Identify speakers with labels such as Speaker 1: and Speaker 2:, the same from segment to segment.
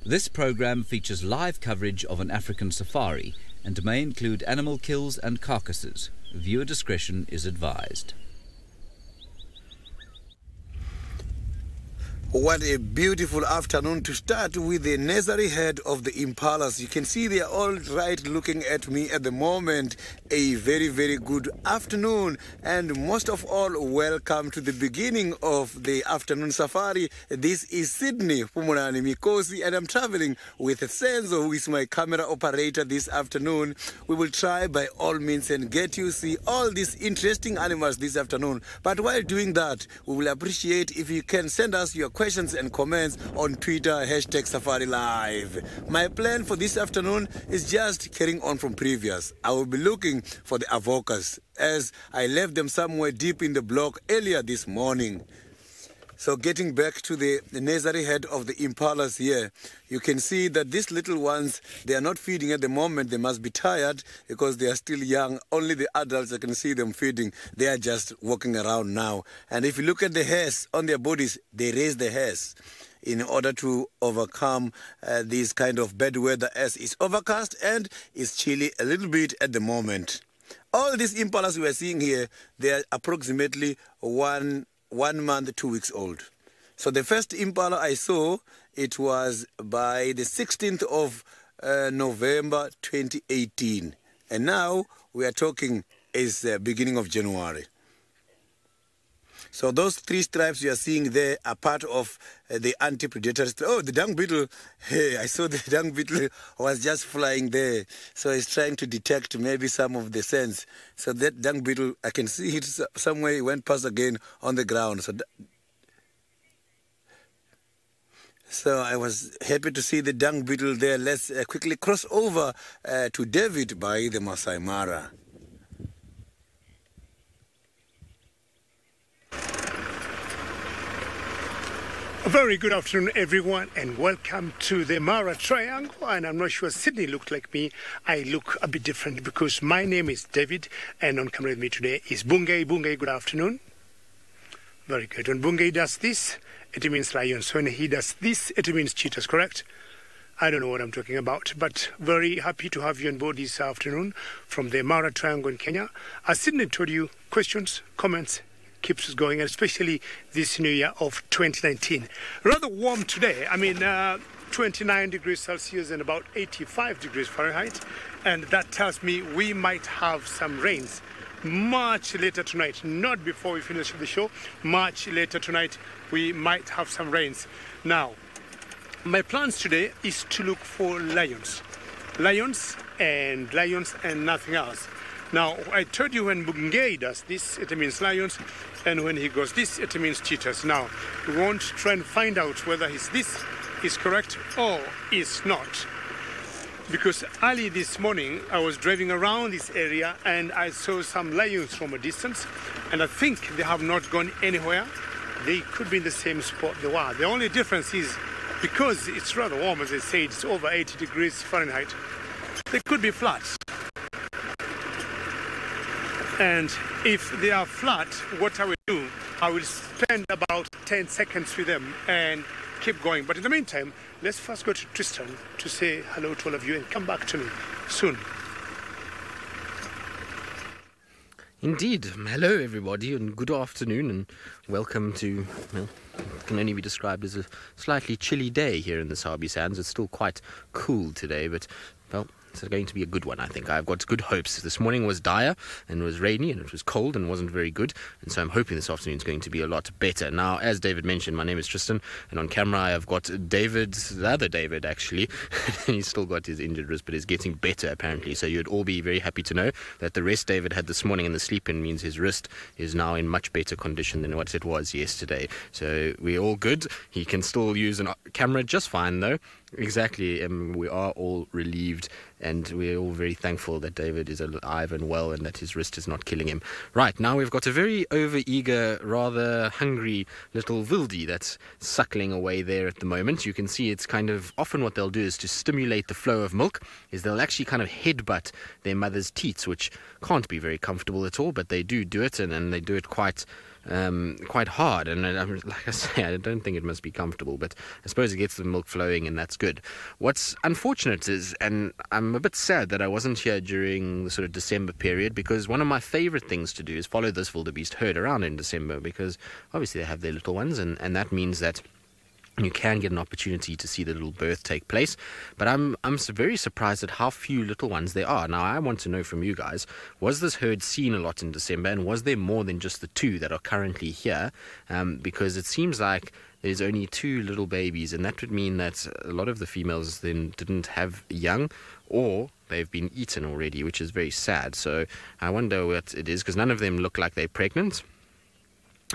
Speaker 1: This program features live coverage of an African safari and may include animal kills and carcasses. Viewer discretion is advised.
Speaker 2: What a beautiful afternoon to start with the nursery head of the impalas. You can see they are all right looking at me at the moment. A very, very good afternoon, and most of all, welcome to the beginning of the afternoon safari. This is Sydney Pumunani Mikosi, and I'm traveling with Senzo, who is my camera operator this afternoon. We will try by all means and get you see all these interesting animals this afternoon. But while doing that, we will appreciate if you can send us your questions and comments on Twitter, #SafariLive. My plan for this afternoon is just carrying on from previous. I will be looking for the avocas as I left them somewhere deep in the block earlier this morning. So getting back to the nursery head of the impalas here, you can see that these little ones, they are not feeding at the moment. They must be tired because they are still young. Only the adults, I can see them feeding. They are just walking around now. And if you look at the hairs on their bodies, they raise the hairs in order to overcome this kind of bad weather, as it's overcast and it's chilly a little bit at the moment. All these impalas we are seeing here, they are approximately one month, 2 weeks old. So the first impala I saw, it was by the 16th of November 2018. And now we are talking is beginning of January. So those three stripes you are seeing there are part of the anti-predator. Oh, the dung beetle. Hey, I saw the dung beetle was just flying there. So it's trying to detect maybe some of the scents. So that dung beetle, I can see it somewhere. It went past again on the ground. So I was happy to see the dung beetle there. Let's quickly cross over to David by the Masai Mara.
Speaker 3: A very good afternoon, everyone, and welcome to the Mara Triangle. And I'm not sure Sydney looked like me. I look a bit different because my name is David, and on camera with me today is Bungay. Bungay, good afternoon. Very good. When Bungay does this, it means lions. When he does this, it means cheetahs, correct? I don't know what I'm talking about, but very happy to have you on board this afternoon from the Mara Triangle in Kenya. As Sydney told you, questions, comments, keeps us going, and especially this new year of 2019. Rather warm today. I mean, 29 degrees Celsius and about 85 degrees Fahrenheit. And that tells me we might have some rains much later tonight. Not before we finish the show. Much later tonight, we might have some rains. Now, my plans today is to look for lions. Lions and nothing else. Now, I told you when Bungay does this, it means lions, and when he goes this, it means cheetahs. Now, we want to try and find out whether this is correct or is not. Because early this morning, I was driving around this area and I saw some lions from a distance, and I think they have not gone anywhere. They could be in the same spot they were. The only difference is, because it's rather warm, as I said, it's over 80 degrees Fahrenheit, they could be flat. And if they are flat, what I will do, I will spend about 10 seconds with them and keep going. But in the meantime, let's first go to Tristan to say hello to all of you and come back to me soon.
Speaker 4: Indeed. Hello, everybody, and good afternoon, and welcome to, well, it can only be described as a slightly chilly day here in the Sabi Sands. It's still quite cool today, but, well, it's going to be a good one, I think. I've got good hopes. This morning was dire and it was rainy and it was cold and wasn't very good. And so I'm hoping this afternoon is going to be a lot better. Now, as David mentioned, my name is Tristan, and on camera I have got David, the other David actually. He's still got his injured wrist, but is getting better apparently. So you'd all be very happy to know that the rest David had this morning in the sleep-in means his wrist is now in much better condition than what it was yesterday. So we're all good. He can still use a camera just fine though. Exactly. We are all relieved, and we're all very thankful that David is alive and well and that his wrist is not killing him. Right, now we've got a very over-eager, rather hungry little wildy that's suckling away there at the moment. You can see it's kind of often what they'll do is to stimulate the flow of milk, is they'll actually kind of headbutt their mother's teats, which can't be very comfortable at all, but they do it, and they do it quite quite hard. And like I say, I don't think it must be comfortable, but I suppose it gets the milk flowing, and that's good. What's unfortunate is, and I'm a bit sad that I wasn't here during the sort of December period, because one of my favorite things to do is follow this wildebeest herd around in December, because obviously they have their little ones, and that means that you can get an opportunity to see the little birth take place. But I'm very surprised at how few little ones there are. Now, I want to know from you guys, was this herd seen a lot in December, and was there more than just the 2 that are currently here? Because it seems like there's only 2 little babies, and that would mean that a lot of the females then didn't have young, or they've been eaten already, which is very sad. So I wonder what it is, because none of them look like they're pregnant.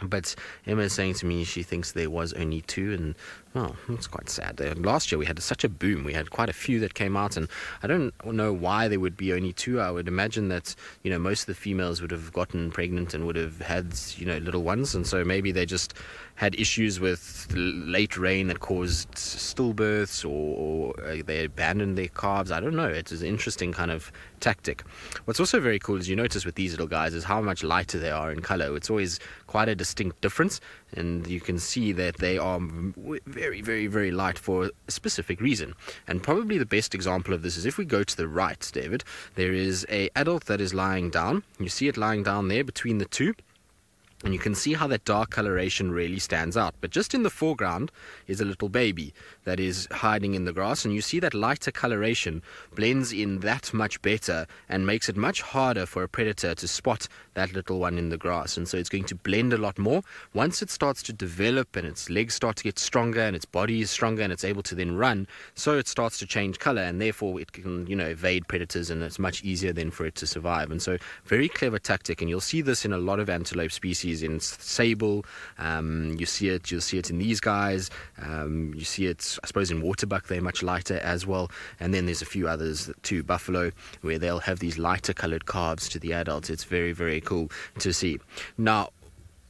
Speaker 4: But Emma is saying to me she thinks there was only 2, and well, it's quite sad. Last year we had such a boom. We had quite a few that came out, and I don't know why there would be only 2. I would imagine that, you know, most of the females would have gotten pregnant and would have had, you know, little ones, and so maybe they just had issues with late rain that caused stillbirths, or they abandoned their calves. I don't know. It's an interesting kind of tactic. What's also very cool is you notice with these little guys is how much lighter they are in color. It's always quite a distinct difference, and you can see that they are very, very, very light for a specific reason. And probably the best example of this is if we go to the right, David, there is an adult that is lying down. You see it lying down there between the 2. And you can see how that dark coloration really stands out. But just in the foreground is a little baby that is hiding in the grass. And you see that lighter coloration blends in that much better and makes it much harder for a predator to spot that little one in the grass. And so it's going to blend a lot more. Once it starts to develop and its legs start to get stronger and its body is stronger and it's able to then run, so it starts to change color, and therefore it can, you know, evade predators, and it's much easier then for it to survive. And so very clever tactic, and you'll see this in a lot of antelope species. In sable, you'll see it in these guys, you see it, I suppose, in waterbuck. They're much lighter as well, and then there's a few others too, buffalo, where they'll have these lighter colored calves to the adults. It's very, very cool to see. Now,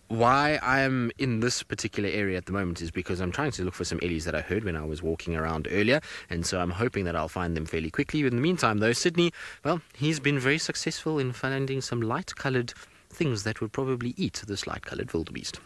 Speaker 4: why I'm in this particular area at the moment is because I'm trying to look for some ellies that I heard when I was walking around earlier, and so I'm hoping that I'll find them fairly quickly. In the meantime, though, Sydney, well, he's been very successful in finding some light colored things that would probably eat this light-coloured wildebeest.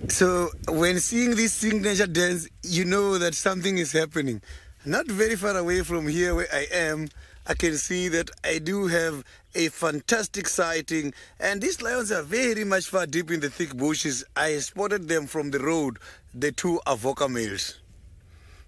Speaker 2: So when seeing this signature dance, you know that something is happening. Not very far away from here where I am, I can see that I do have a fantastic sighting, and these lions are very much far deep in the thick bushes. I spotted them from the road, the 2 avoca males.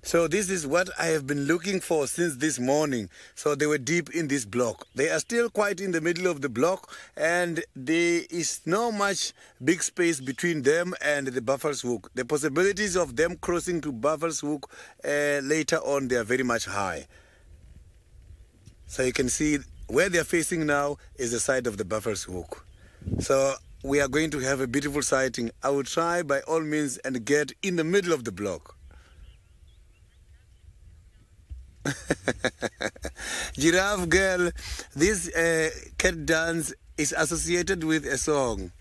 Speaker 2: So this is what I have been looking for since this morning. So they were deep in this block. They are still quite in the middle of the block, and there is no much big space between them and the Buffer's Hook. The possibilities of them crossing to Buffer's Hook later on, they are very much high. So you can see where they are facing now is the side of the Buffer's Hook. So we are going to have a beautiful sighting. I will try by all means and get in the middle of the block. Giraffe girl, this cat dance is associated with a song.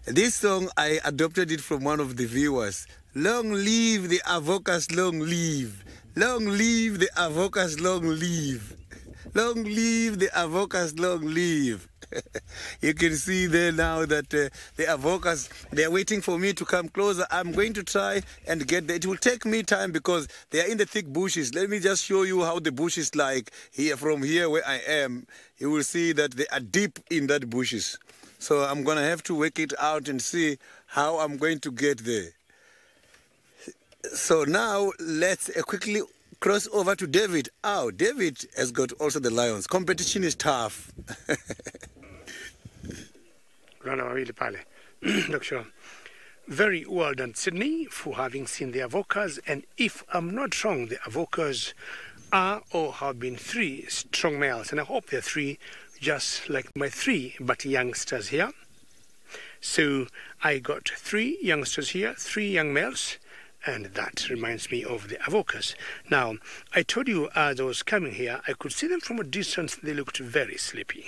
Speaker 2: This song, I adopted it from one of the viewers. Long live the avocas, long live. Long live the avocas, long live. Long live the avocas, long live. You can see there now that the avocas, they're waiting for me to come closer. I'm going to try and get there. It will take me time because they are in the thick bushes. Let me just show you how the bush is like here. From here where I am, you will see that they are deep in that bushes. So I'm going to have to work it out and see how I'm going to get there. So now let's quickly cross over to David. Oh, David has got also the lions. Competition is tough.
Speaker 3: Very well done, Sydney, for having seen the avocas. And if I'm not wrong, the avocas are or have been 3 strong males. And I hope they're 3, just like my 3 but youngsters here. So I got 3 youngsters here, 3 young males. And that reminds me of the avocas. Now, I told you as I was coming here, I could see them from a distance. They looked very sleepy.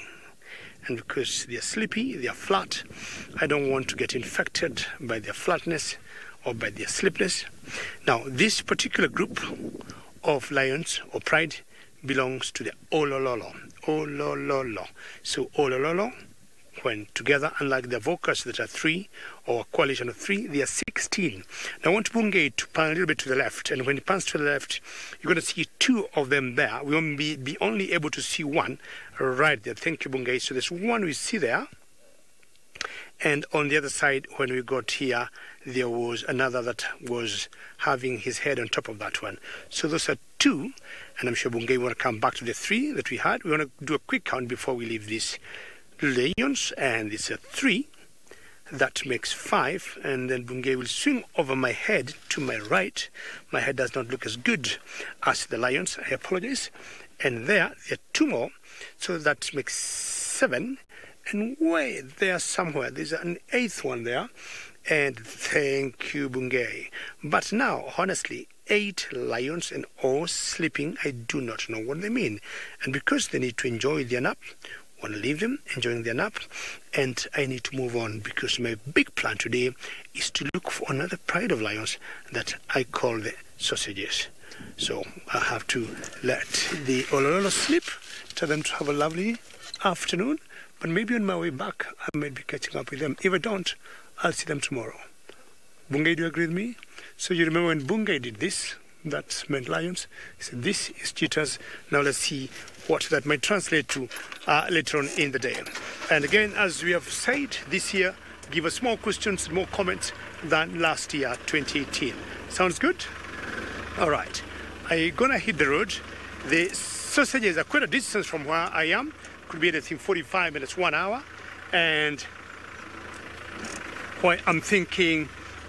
Speaker 3: And because they're sleepy, they're flat, I don't want to get infected by their flatness or by their sleepiness. Now, this particular group of lions or pride belongs to the Olololo. olololo. So olololo, when together, unlike the vocals that are 3 or a coalition of 3, they are 16. Now I want Bungay to pan a little bit to the left, and when it pans to the left, you're going to see 2 of them there. We won't be only able to see 1 right there. Thank you, Bungay. So there's 1 we see there. And on the other side, when we got here, there was another that was having his head on top of that one. So those are 2, and I'm sure Bungay will come back to the 3 that we had. We want to do a quick count before we leave this lions, and it's a 3. That makes 5, and then Bungay will swing over my head to my right. My head does not look as good as the lions. I apologize. And there are 2 more, so that makes 7. And way there somewhere, there's an 8th one there. And thank you, Bungay. But now, honestly, 8 lions and all sleeping, I do not know what they mean. And because they need to enjoy their nap, I want to leave them enjoying their nap. And I need to move on because my big plan today is to look for another pride of lions that I call the sausages. So I have to let the olololo sleep, tell them to have a lovely afternoon. But maybe on my way back, I might be catching up with them. If I don't, I'll see them tomorrow. Bungay, do you agree with me? So you remember when Bungay did this, that meant lions. He said, this is cheetahs. Now let's see what that might translate to later on in the day. And again, as we have said, this year, give us more questions, more comments than last year, 2018. Sounds good? All right. I'm going to hit the road. The sausages are quite a distance from where I am. Could be anything 45 minutes, 1 hour. And why I'm thinking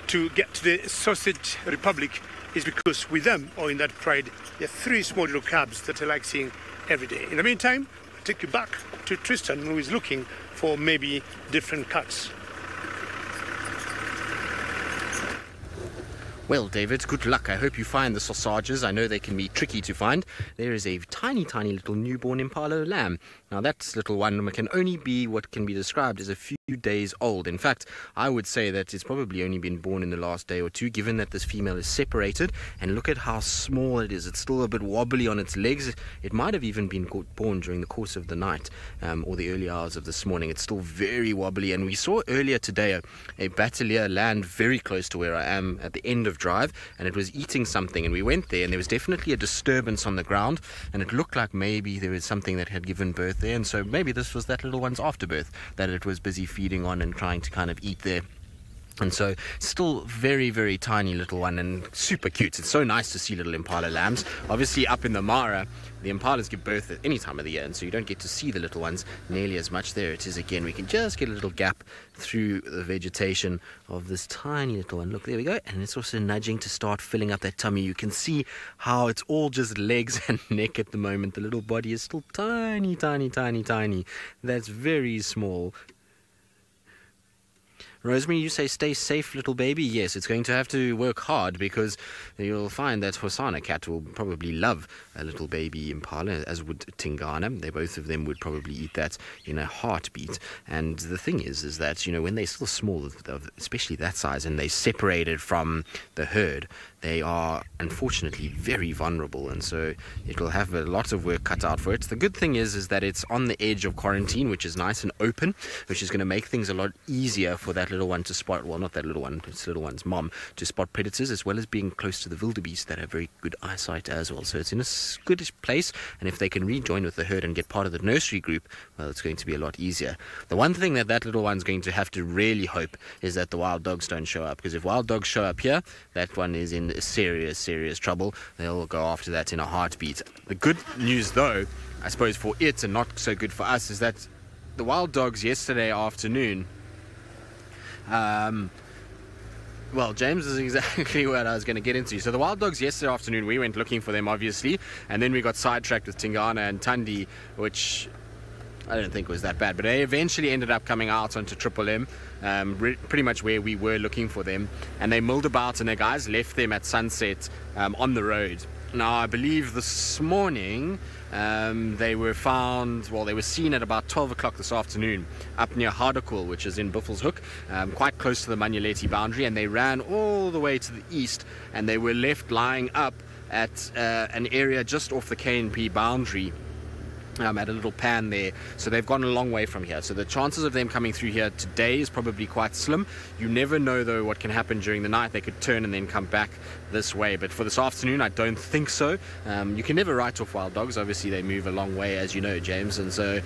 Speaker 3: to get to the Sausage Republic is because with them, or in that pride, there are 3 small little cabs that I like seeing every day. In the meantime, I'll take you back to Tristan, who is looking for maybe different cuts.
Speaker 4: Well, David, good luck. I hope you find the sausages. I know they can be tricky to find. There is a tiny, tiny little newborn Impala lamb. Now, that little one can only be what can be described as a few days old. In fact, I would say that it's probably only been born in the last day or 2, given that this female is separated. And look at how small it is. It's still a bit wobbly on its legs. It might have even been born during the course of the night or the early hours of this morning. It's still very wobbly. And we saw earlier today a battalier land very close to where I am at the end of drive, and it was eating something, and we went there, and there was definitely a disturbance on the ground, and it looked like maybe there was something that had given birth there, and so maybe this was that little one's afterbirth that it was busy feeding on and trying to kind of eat there. And so, still very, very tiny little one and super cute. It's so nice to see little Impala lambs. Obviously, up in the Mara, the Impalas give birth at any time of the year, and so you don't get to see the little ones nearly as much. There it is again. We can just get a little gap through the vegetation of this tiny little one. Look, there we go. And it's also nudging to start filling up that tummy. You can see how it's all just legs and neck at the moment. The little body is still tiny, tiny, tiny, tiny. That's very small. Rosemary, you say stay safe, little baby. Yes, it's going to have to work hard because you'll find that Hosanna cat will probably love a little baby Impala, as would Tingana. Both of them would probably eat that in a heartbeat. And the thing is that, you know, when they're still small, especially that size, and they're separated from the herd, they are unfortunately very vulnerable, and so it'll have a lot of work cut out for it. The good thing is that it's on the edge of quarantine, which is nice and open, which is going to make things a lot easier for that little one to spot, well, not that little one, it's little one's mom, to spot predators, as well as being close to the wildebeest that have very good eyesight as well. So it's in a good place, and if they can rejoin with the herd and get part of the nursery group, well, it's going to be a lot easier. The one thing that little one's going to have to really hope is that the wild dogs don't show up, because if wild dogs show up here, that one is in serious trouble. They'll go after that in a heartbeat. The good news, though, I suppose for it and not so good for us, is that the wild dogs yesterday afternoon, well, James is exactly what I was going to get into. So the wild dogs yesterday afternoon, we went looking for them, obviously, and then we got sidetracked with Tingana and Tundi, which I don't think was that bad, but they eventually ended up coming out onto Triple M, pretty much where we were looking for them, and they milled about, and the guys left them at sunset on the road. Now, I believe this morning they were found, well, they were seen at about 12 o'clock this afternoon up near Hardekool, which is in Buffelshoek, quite close to the Manyeleti boundary, and they ran all the way to the east, and they were left lying up at an area just off the KNP boundary. at a little pan there, so they've gone a long way from here. So the chances of them coming through here today is probably quite slim. You never know though what can happen during the night. They could turn and then come back this way, but for this afternoon I don't think so. You can never write off wild dogs. Obviously they move a long way, as you know, James, and so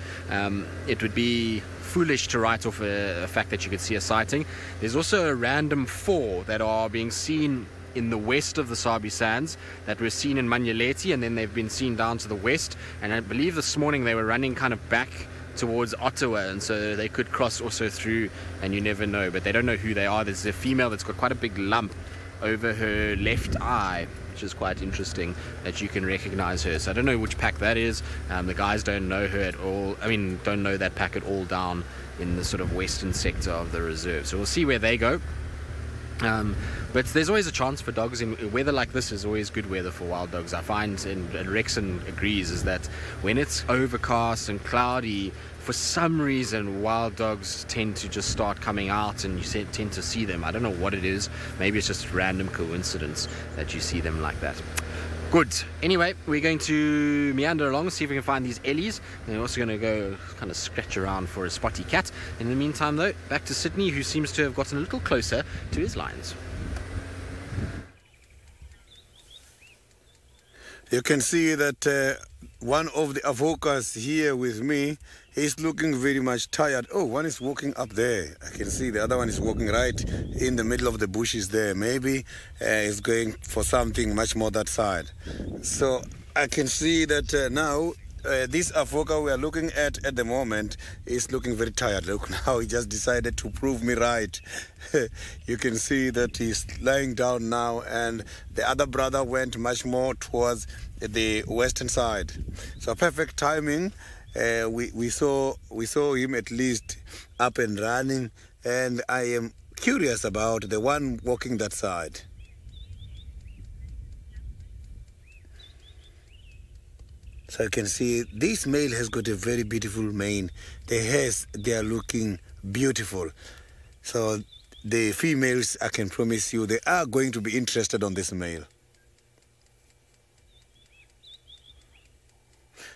Speaker 4: it would be foolish to write off a fact that you could see a sighting. There's also a random 4 that are being seen in the west of the Sabi Sands that were seen in Manyeleti, and then they've been seen down to the west, and I believe this morning they were running kind of back towards Ottawa, and so they could cross also through, and you never know, but they don't know who they are. There's a female that's got quite a big lump over her left eye, which is quite interesting that you can recognize her. So I don't know which pack that is. The guys don't know her at all. I mean, don't know that pack at all down in the sort of western sector of the reserve. So we'll see where they go. But there's always a chance for dogs in weather like this. Is always good weather for wild dogs. I find, and Rexon agrees, is that when it's overcast and cloudy, for some reason wild dogs tend to just start coming out, and you tend to see them. I don't know what it is. Maybe it's just random coincidence that you see them like that. Good. Anyway, we're going to meander along, see if we can find these ellies. And we're also going to go kind of scratch around for a spotty cat. In the meantime, though, back to Sydney, who seems to have gotten a little closer to his lines.
Speaker 2: You can see that one of the avokas here with me is looking very much tired. Oh, one is walking up there. I can see the other one is walking right in the middle of the bushes there. Maybe he's going for something much more that side. So I can see that now this avoka we are looking at the moment is looking very tired. Look, now he just decided to prove me right. You can see that he's lying down now, and the other brother went much more towards the western side. So perfect timing. We saw him at least up and running, and I am curious about the one walking that side. So you can see this male has got a very beautiful mane. The hairs, they are looking beautiful. So the females, I can promise you, they are going to be interested on this male.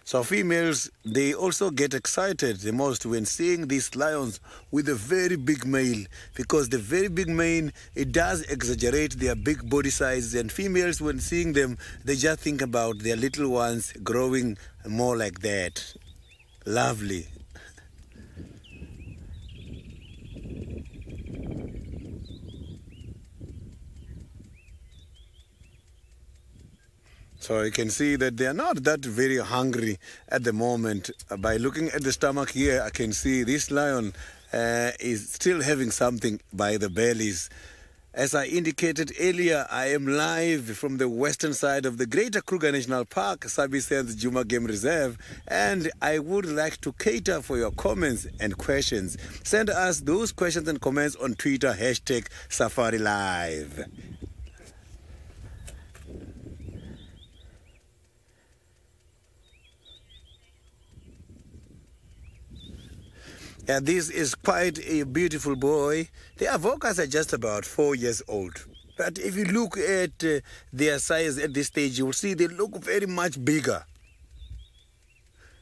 Speaker 2: So females, they also get excited the most when seeing these lions with a very big male, because the very big mane, it does exaggerate their big body size, and females, when seeing them, they just think about their little ones growing more like that. Lovely. So you can see that they are not that very hungry at the moment. By looking at the stomach here, I can see this lion is still having something by the bellies. As I indicated earlier, I am live from the western side of the Greater Kruger National Park, Sabi Sands Djuma Game Reserve, and I would like to cater for your comments and questions. Send us those questions and comments on Twitter, #SafariLive. Yeah, this is quite a beautiful boy. The avokas are just about 4 years old. But if you look at their size at this stage, you will see they look very much bigger.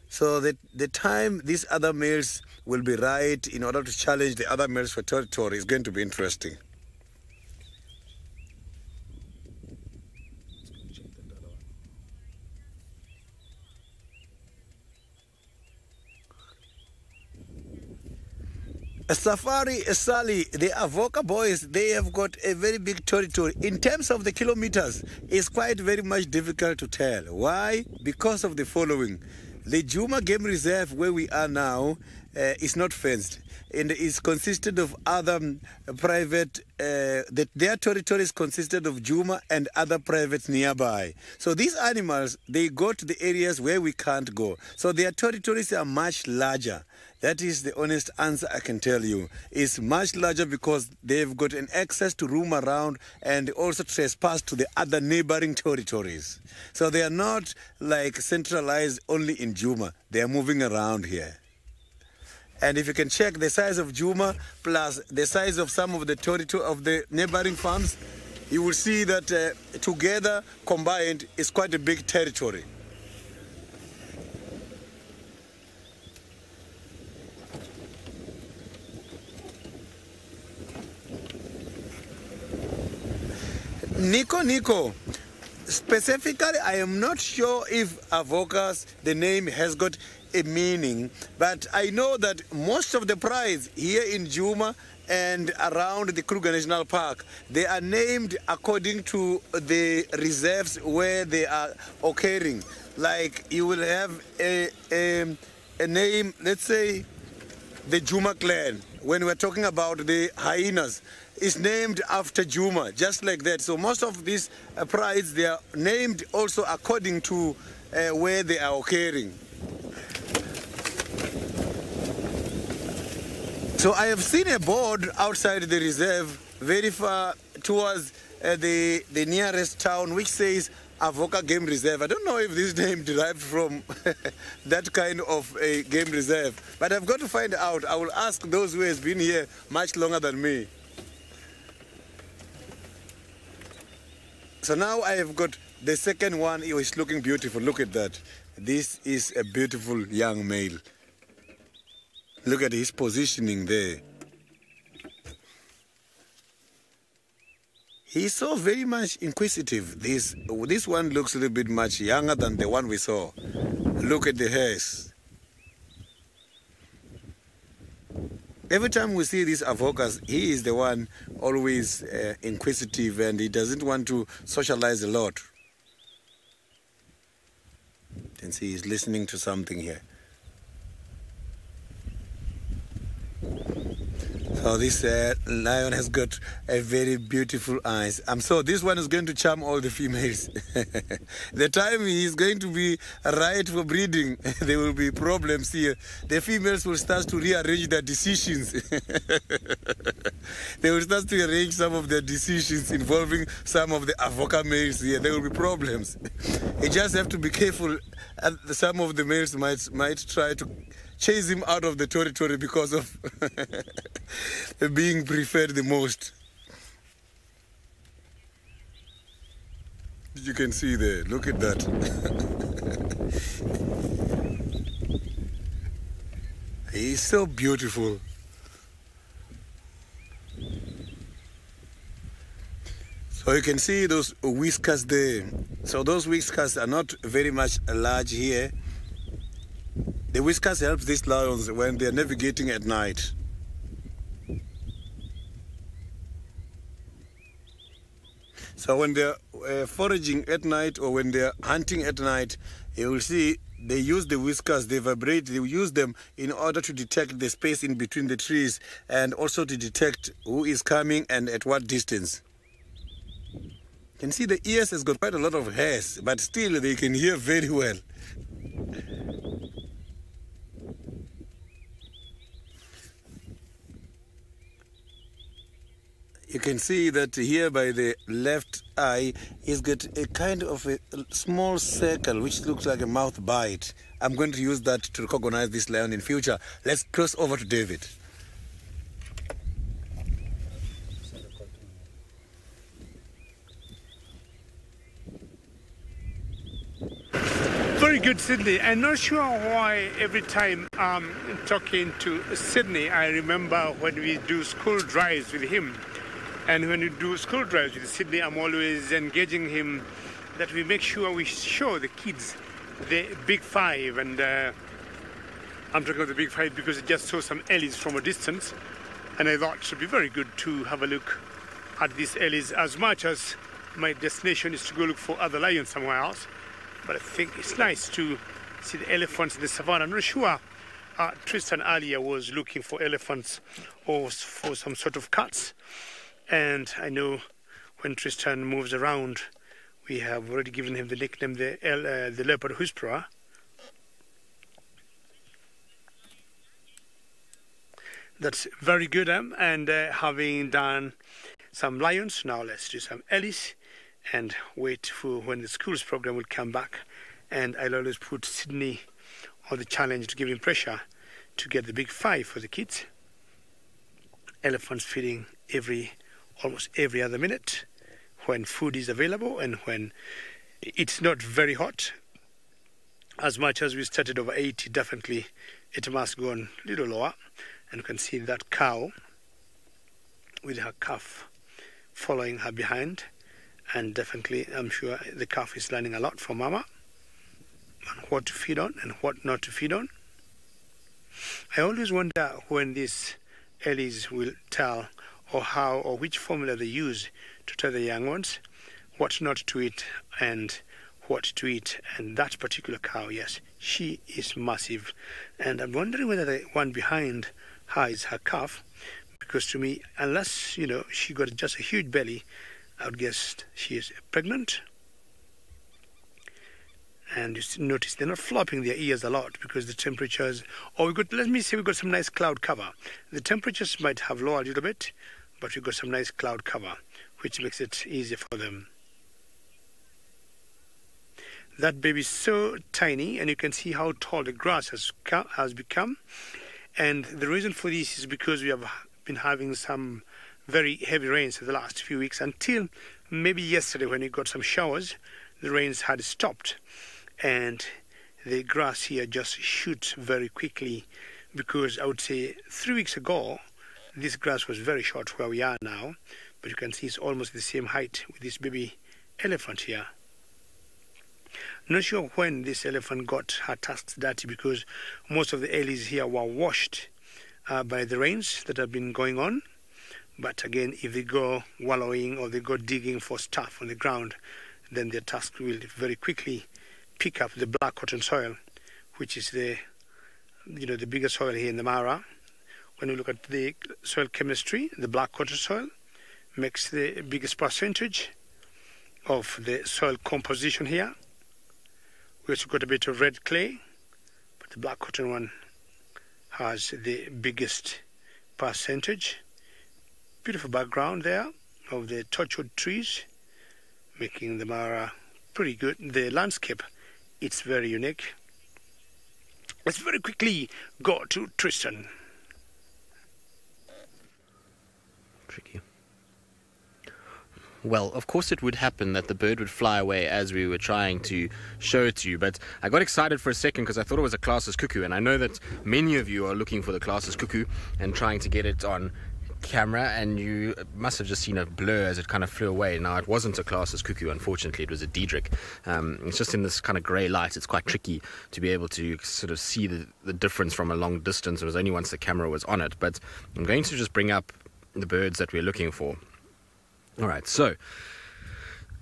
Speaker 2: So that the time these other males will be right in order to challenge the other males for territory is going to be interesting. Safari Sally, the Avoca boys, they have got a very big territory. In terms of the kilometers, it's quite very much difficult to tell. Why? Because of the following. The Djuma Game Reserve, where we are now, is not fenced, and is consisted of other private, their territories consisted of Djuma and other privates nearby. So these animals, they go to the areas where we can't go. So their territories are much larger. That is the honest answer I can tell you. It's much larger because they've got an access to roam around and also trespass to the other neighboring territories. So they are not like centralized only in Djuma. They are moving around here. And if you can check the size of Djuma plus the size of some of the territory of the neighboring farms, you will see that together, combined, is quite a big territory. Niconico. Specifically, I am not sure if Avoca's, the name has got a meaning, but I know that most of the prides here in Juma and around the Kruger National Park, they are named according to the reserves where they are occurring. Like you will have a name, let's say the Juma clan. When we're talking about the hyenas, is named after Juma, just like that. So most of these prides, they are named also according to where they are occurring. So I have seen a board outside the reserve, very far towards the nearest town, which says Avoca Game Reserve. I don't know if this name derived from that kind of a game reserve, but I've got to find out. I will ask those who has been here much longer than me. So now I have got the second one. He is looking beautiful. Look at that. This is a beautiful young male. Look at his positioning there. He's so very much inquisitive. This one looks a little bit much younger than the one we saw. Look at the hairs. Every time we see these avocas, he is the one always inquisitive, and he doesn't want to socialize a lot. You can see he's listening to something here. So this lion has got a very beautiful eyes. So this one is going to charm all the females. The time he is going to be right for breeding, there will be problems here. The females will start to rearrange their decisions. They will start to arrange some of their decisions involving some of the avoca males here. There will be problems. You just have to be careful. Some of the males might try to chase him out of the territory because of being preferred the most. You can see there, look at that. He's so beautiful. So you can see those whiskers there. So those whiskers are not very much large here. The whiskers help these lions when they're navigating at night. So when they're foraging at night or when they're hunting at night, you will see they use the whiskers, they vibrate, they use them in order to detect the space in between the trees and also to detect who is coming and at what distance. You can see the ears has got quite a lot of hairs, but still they can hear very well. You can see that here by the left eye, he's got a kind of a small circle which looks like a mouth bite. I'm going to use that to recognize this lion in future. Let's cross over to David.
Speaker 3: Very good, Sydney. I'm not sure why every time I'm talking to Sydney, I remember when we do school drives with him. And when we do school drives with Sydney, I'm always engaging him that we make sure we show the kids the Big Five. And I'm talking about the Big Five because I just saw some ellies from a distance. And I thought it would be very good to have a look at these ellies, as much as my destination is to go look for other lions somewhere else. But I think it's nice to see the elephants in the savannah. I'm not sure Tristan earlier was looking for elephants or for some sort of cats. And I know when Tristan moves around, we have already given him the nickname the leopard whisperer. That's very good. And having done some lions, now let's do some ellies and wait for when the schools program will come back. And I'll always put Sydney on the challenge to give him pressure to get the Big Five for the kids. Elephants feeding almost every other minute when food is available and when it's not very hot. As much as we started over 80, definitely it must go on a little lower. And you can see that cow with her calf following her behind. and definitely I'm sure the calf is learning a lot from mama on what to feed on and what not to feed on. I always wonder when these Ellies will tell or how or which formula they use to tell the young ones what not to eat and what to eat. And that particular cow, yes, she is massive, and I'm wondering whether the one behind her is her calf, because to me, unless she got just a huge belly, I would guess she is pregnant. And you notice they're not flopping their ears a lot because the temperatures, let me say we got some nice cloud cover. The temperatures might have lowered a little bit, but we got some nice cloud cover, which makes it easier for them. That baby is so tiny, and you can see how tall the grass has become. And the reason for this is because we have been having some very heavy rains for the last few weeks, until maybe yesterday when we got some showers. The rains had stopped, and the grass here just shoots very quickly, because I would say 3 weeks ago this grass was very short where we are now, but you can see it's almost the same height with this baby elephant here. Not sure when this elephant got her tusks dirty, because most of the Ellies here were washed by the rains that have been going on. But again, if they go wallowing or they go digging for stuff on the ground, then their tusks will very quickly pick up the black cotton soil, which is the biggest soil here in the Mara. When we look at the soil chemistry, the black cotton soil makes the biggest percentage of the soil composition here. We also got a bit of red clay, but the black cotton one has the biggest percentage. Beautiful background there of the torchwood trees, making the Mara pretty good. The landscape, it's very unique. Let's very quickly go to Tristan.
Speaker 4: Tricky. Well, of course it would happen that the bird would fly away as we were trying to show it to you, but I got excited for a second because I thought it was a classes cuckoo, and I know that many of you are looking for the classes cuckoo and trying to get it on camera, and you must have just seen a blur as it kind of flew away. Now, it wasn't a classes cuckoo, unfortunately, it was a Diedrich. It's just in this kind of grey light, it's quite tricky to be able to sort of see the difference from a long distance. It was only once the camera was on it, but I'm going to just bring up the birds that we're looking for. Alright, so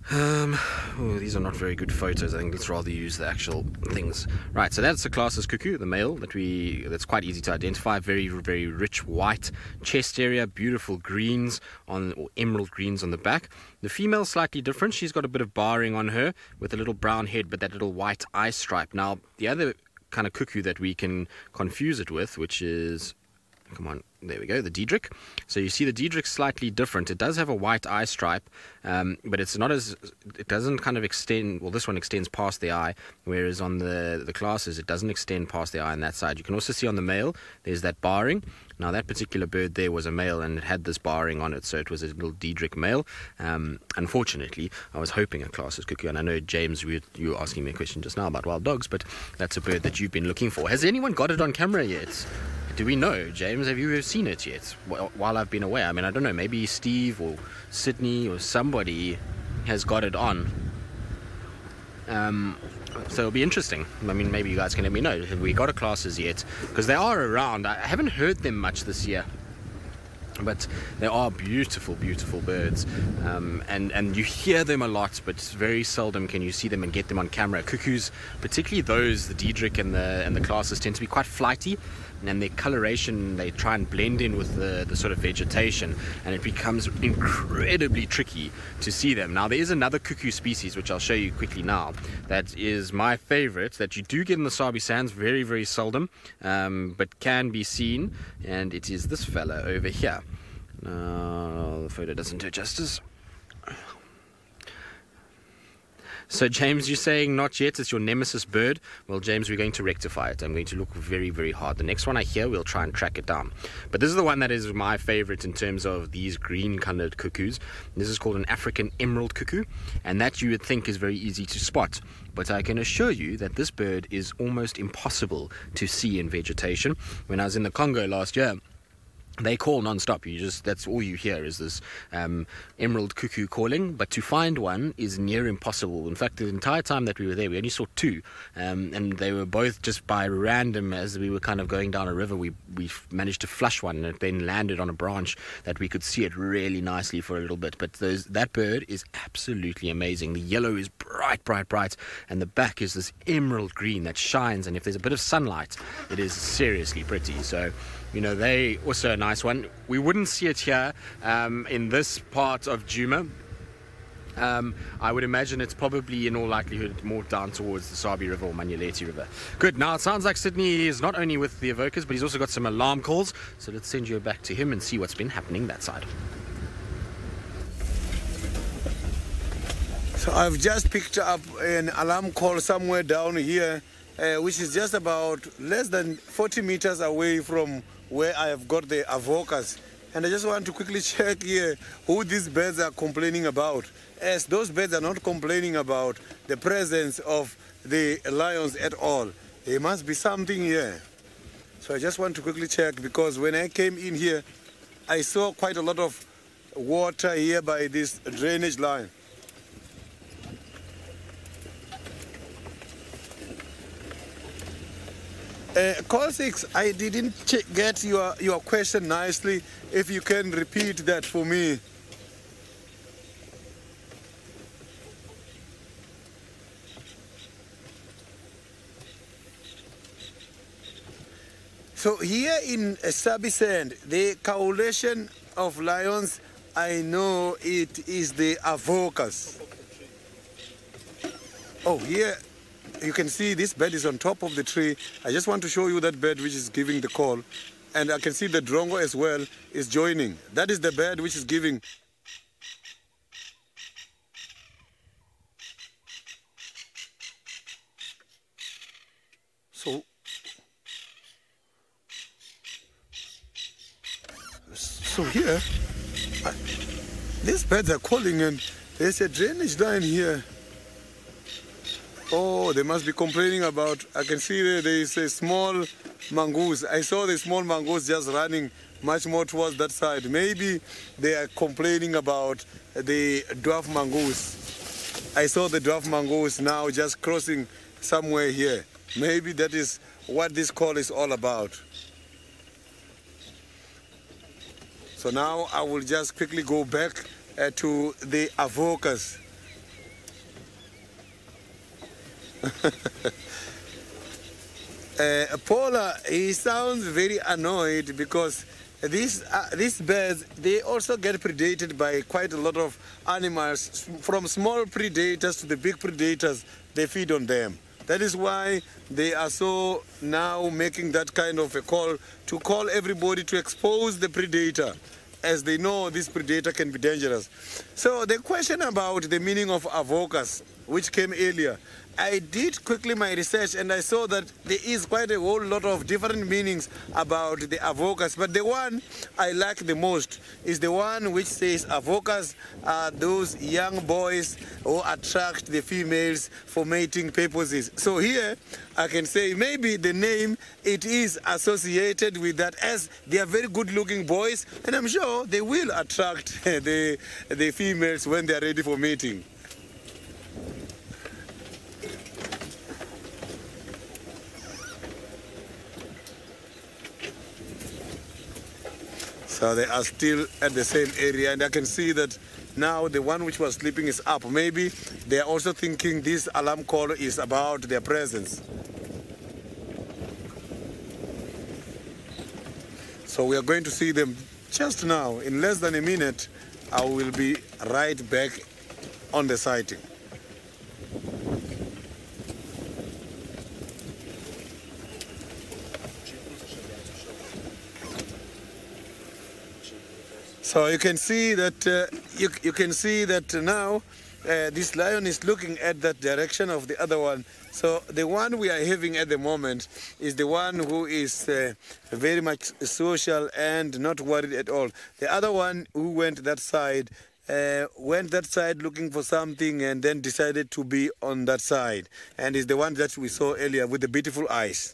Speaker 4: these are not very good photos. I think let's rather use the actual things. Right, so that's the classes cuckoo, the male that's quite easy to identify. Very, very rich white chest area, beautiful greens or emerald greens on the back. The female slightly different. She's got a bit of barring on her with a little brown head, but that little white eye stripe. Now, the other kind of cuckoo that we can confuse it with, which is, come on, there we go, the Diedrich. So you see the Diedrich slightly different. It does have a white eye stripe, but it doesn't kind of extend. Well, this one extends past the eye, whereas on the classes it doesn't extend past the eye on that side. You can also see on the male there's that barring. Now, that particular bird there was a male, and it had this barring on it, so it was a little Diedrich male. Unfortunately, I was hoping a classes cuckoo, and I know, James, you were asking me a question just now about wild dogs, but that's a bird that you've been looking for. Has anyone got it on camera yet? Do we know, James? Have you seen it yet while I've been away? I mean, I don't know, maybe Steve or Sydney or somebody has got it on. So it'll be interesting. I mean, maybe you guys can let me know. Have we got a classes yet? Because they are around. I haven't heard them much this year, but they are beautiful, beautiful birds. And you hear them a lot, but very seldom can you see them and get them on camera. Cuckoos, particularly those, the Diedrich and the classes, tend to be quite flighty, and their coloration, they try and blend in with the sort of vegetation, and it becomes incredibly tricky to see them. Now, there is another cuckoo species, which I'll show you quickly now, that is my favorite, that you do get in the Sabi Sands very, very seldom, but can be seen, and it is this fella over here. The photo doesn't do justice. So, James, you're saying not yet, it's your nemesis bird. Well, James, we're going to rectify it. I'm going to look very, very hard. The next one I hear, we'll try and track it down. But this is the one that is my favorite in terms of these green-colored cuckoos. This is called an African emerald cuckoo, and that you would think is very easy to spot. But I can assure you that this bird is almost impossible to see in vegetation. When I was in the Congo last year, They call non-stop. That's all you hear is this emerald cuckoo calling. But to find one is near impossible. In fact, the entire time that we were there, we only saw two, and they were both just by random. As we were kind of going down a river, we managed to flush one, and it then landed on a branch that we could see it really nicely for a little bit. But that bird is absolutely amazing. The yellow is bright, bright, bright, and the back is this emerald green that shines. And if there's a bit of sunlight, it is seriously pretty. So, they also a nice one. We wouldn't see it here in this part of Djuma. I would imagine it's probably, in all likelihood, more down towards the Sabi River or Manyeleti River. Good. Now, it sounds like Sydney is not only with the Avokas, but he's also got some alarm calls. So let's send you back to him and see what's been happening that side.
Speaker 2: So I've just picked up an alarm call somewhere down here, which is just about less than 40 meters away from where I have got the Avokas. And I just want to quickly check here who these birds are complaining about, as those birds are not complaining about the presence of the lions at all. There must be something here. So I just want to quickly check, because when I came in here, I saw quite a lot of water here by this drainage line. Call 6, I didn't get your question nicely. If you can repeat that for me. So here in Sabi Sand, the coalition of lions, I know it is the Avokas. Oh, here you can see this bird is on top of the tree. I just want to show you that bird which is giving the call. And I can see the drongo as well is joining. That is the bird which is giving. So here, these birds are calling, and there's a drainage line here. Oh, they must be complaining about, I can see there is a small mongoose. I saw the small mongoose just running much more towards that side. Maybe they are complaining about the dwarf mongoose. I saw the dwarf mongoose now just crossing somewhere here. Maybe that is what this call is all about. So now I will just quickly go back to the Avokas. Paula, he sounds very annoyed because these birds, they also get predated by quite a lot of animals. From small predators to the big predators, they feed on them. That is why they are so now making that kind of a call to call everybody to expose the predator, as they know this predator can be dangerous. So the question about the meaning of Avokas, which came earlier, I did quickly my research and I saw that there is quite a whole lot of different meanings about the Avokas, but the one I like the most is the one which says Avokas are those young boys who attract the females for mating purposes. So here I can say maybe the name, it is associated with that, as they are very good looking boys, and I'm sure they will attract the females when they are ready for mating. So they are still at the same area, and I can see that now the one which was sleeping is up. Maybe they are also thinking this alarm call is about their presence. So we are going to see them just now. In less than a minute, I will be right back on the sighting. So you can see that you can see that now this lion is looking at that direction of the other one. So the one we are having at the moment is the one who is very much social and not worried at all. The other one who went that side looking for something and then decided to be on that side, and is the one that we saw earlier with the beautiful eyes.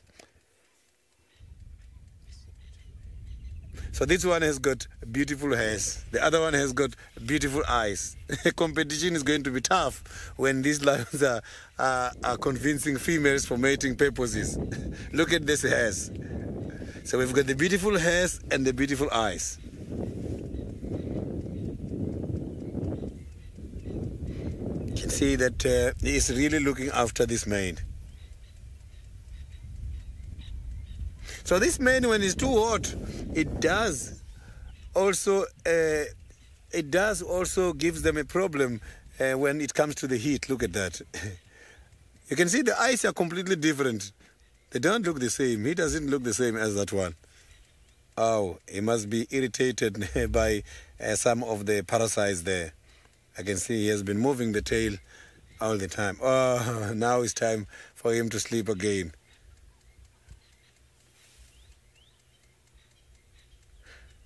Speaker 2: So this one has got beautiful hairs. The other one has got beautiful eyes. Competition is going to be tough when these lions are convincing females for mating purposes. Look at these hairs. So we've got the beautiful hairs and the beautiful eyes. You can see that he is really looking after this mane. So this mane, when it's too hot, it does also gives them a problem when it comes to the heat. Look at that. You can see the eyes are completely different. They don't look the same. He doesn't look the same as that one. Oh, he must be irritated by some of the parasites there. I can see he has been moving the tail all the time. Oh, now it's time for him to sleep again.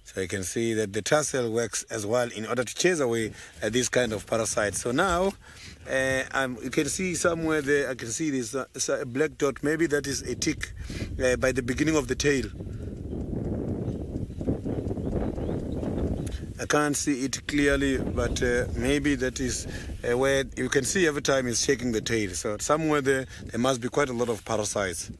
Speaker 2: So you can see that the tassel works as well in order to chase away these kind of parasites. So now you can see somewhere there, I can see this a black dot. Maybe that is a tick by the beginning of the tail. I can't see it clearly, but maybe that is where you can see every time he's shaking the tail. So somewhere there must be quite a lot of parasites.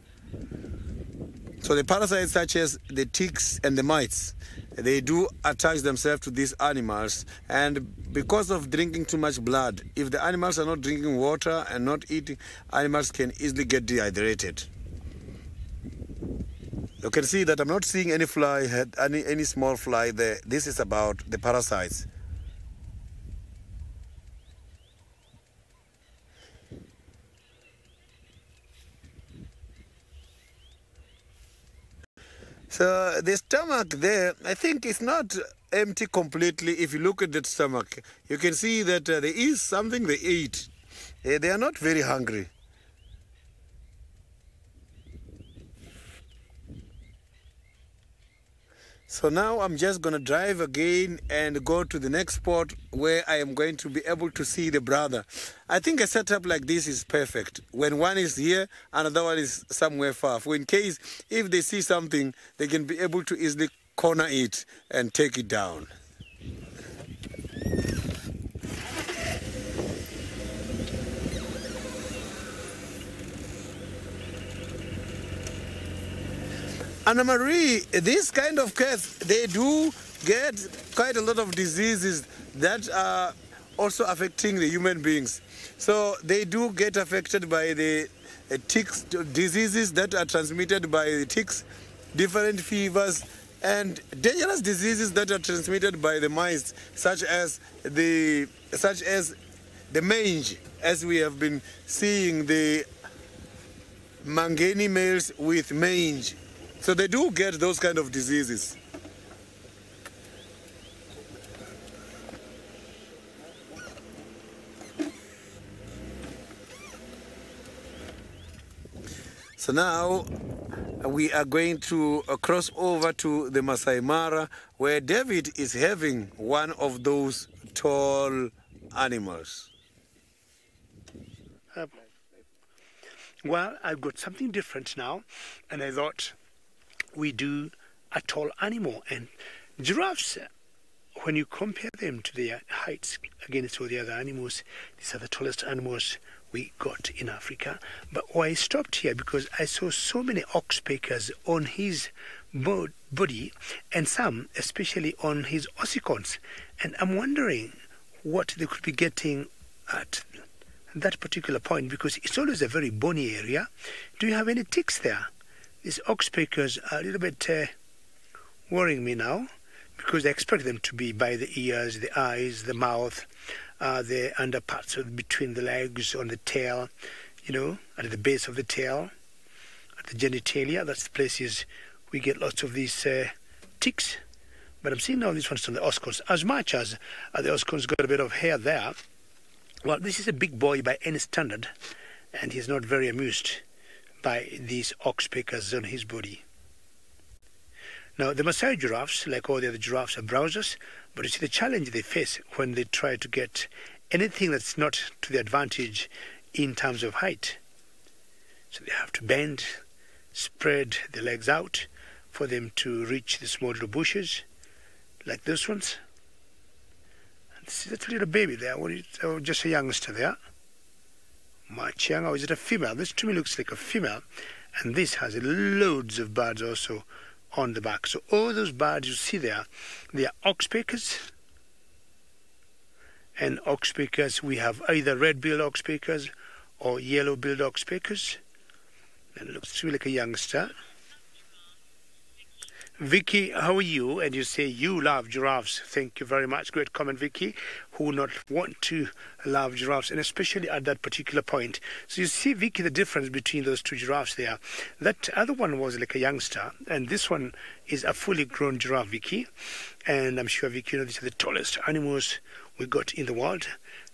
Speaker 2: So the parasites such as the ticks and the mites, they do attach themselves to these animals, and because of drinking too much blood, if the animals are not drinking water and not eating, animals can easily get dehydrated. You can see that I'm not seeing any fly, any small fly there. This is about the parasites. So the stomach there, I think it's not empty completely. If you look at that stomach, you can see that there is something they eat. They are not very hungry. So now I'm just going to drive again and go to the next spot where I am going to be able to see the brother. I think a setup like this is perfect. When one is here, another one is somewhere far. For in case, if they see something, they can be able to easily corner it and take it down. Anna Marie, these kind of cats, they do get quite a lot of diseases that are also affecting the human beings. So they do get affected by the ticks, diseases that are transmitted by the ticks, different fevers, and dangerous diseases that are transmitted by the mice, such as the mange, as we have been seeing the Mangani males with mange. So they do get those kind of diseases. So now we are going to cross over to the Masai Mara, where David is having one of those tall animals.
Speaker 3: Well, I've got something different now, and I thought we do a tall animal. And giraffes, when you compare them to their heights against all the other animals, these are the tallest animals we got in Africa. But I stopped here because I saw so many oxpeckers on his body, and some especially on his ossicons. And I'm wondering what they could be getting at that particular point, because it's always a very bony area. Do you have any ticks there? These oxpeckers are a little bit worrying me now, because I expect them to be by the ears, the eyes, the mouth, the underparts of between the legs, on the tail, you know, at the base of the tail, at the genitalia. That's the places we get lots of these ticks. But I'm seeing now these ones on the ossicons. As much as the ossicons got a bit of hair there, well, this is a big boy by any standard, and he's not very amused by these oxpeckers on his body. Now, the Maasai giraffes, like all the other giraffes, are browsers, but you see the challenge they face when they try to get anything that's not to their advantage in terms of height. So they have to bend, spread the legs out for them to reach the small little bushes, like those ones. And see that little baby there, or just a youngster there. Much young, or is it a female? This to me looks like a female. And this has loads of birds also on the back. So all those birds you see there, they are oxpeckers. And oxpeckers, we have either red-billed oxpeckers or yellow-billed oxpeckers. And it looks to me like a youngster. Vicky, how are you? And you say you love giraffes. Thank you very much. Great comment, Vicky. Who would not want to love giraffes, and especially at that particular point. So you see, Vicky, the difference between those two giraffes there. That other one was like a youngster, and this one is a fully grown giraffe, Vicky. And I'm sure, Vicky, you know, these are the tallest animals we got in the world.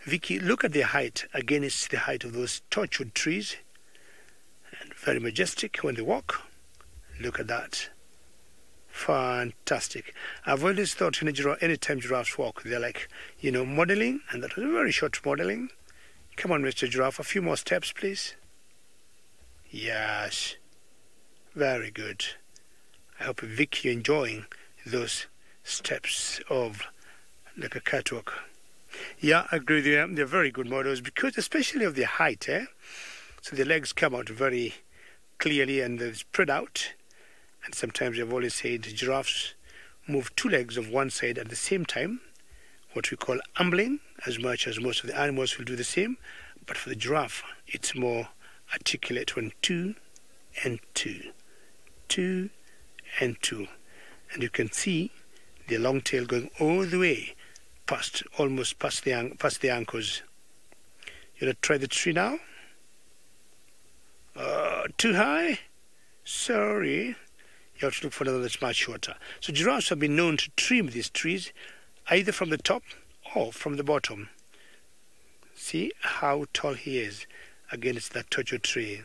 Speaker 3: Vicky, look at their height. Again, it's the height of those torchwood trees. And very majestic when they walk. Look at that. Fantastic. I've always thought anytime giraffes walk, they're like, you know, modeling, and that was a very short modeling. Come on, Mr. Giraffe, a few more steps, please. Yes. Very good. I hope, Vic, you're enjoying those steps of like a catwalk. Yeah, I agree with you. They're very good models because especially of their height, so the legs come out very clearly and they're spread out. And sometimes I've always said giraffes move two legs of one side at the same time, what we call ambling, as much as most of the animals will do the same. But for the giraffe, it's more articulate when 2 and 2, 2 and 2. And you can see the long tail going all the way past, almost past the ankles. You want to try the tree now? Too high? Sorry. You have to look for another that's much shorter. So giraffes have been known to trim these trees either from the top or from the bottom. See how tall he is against that torchwood tree.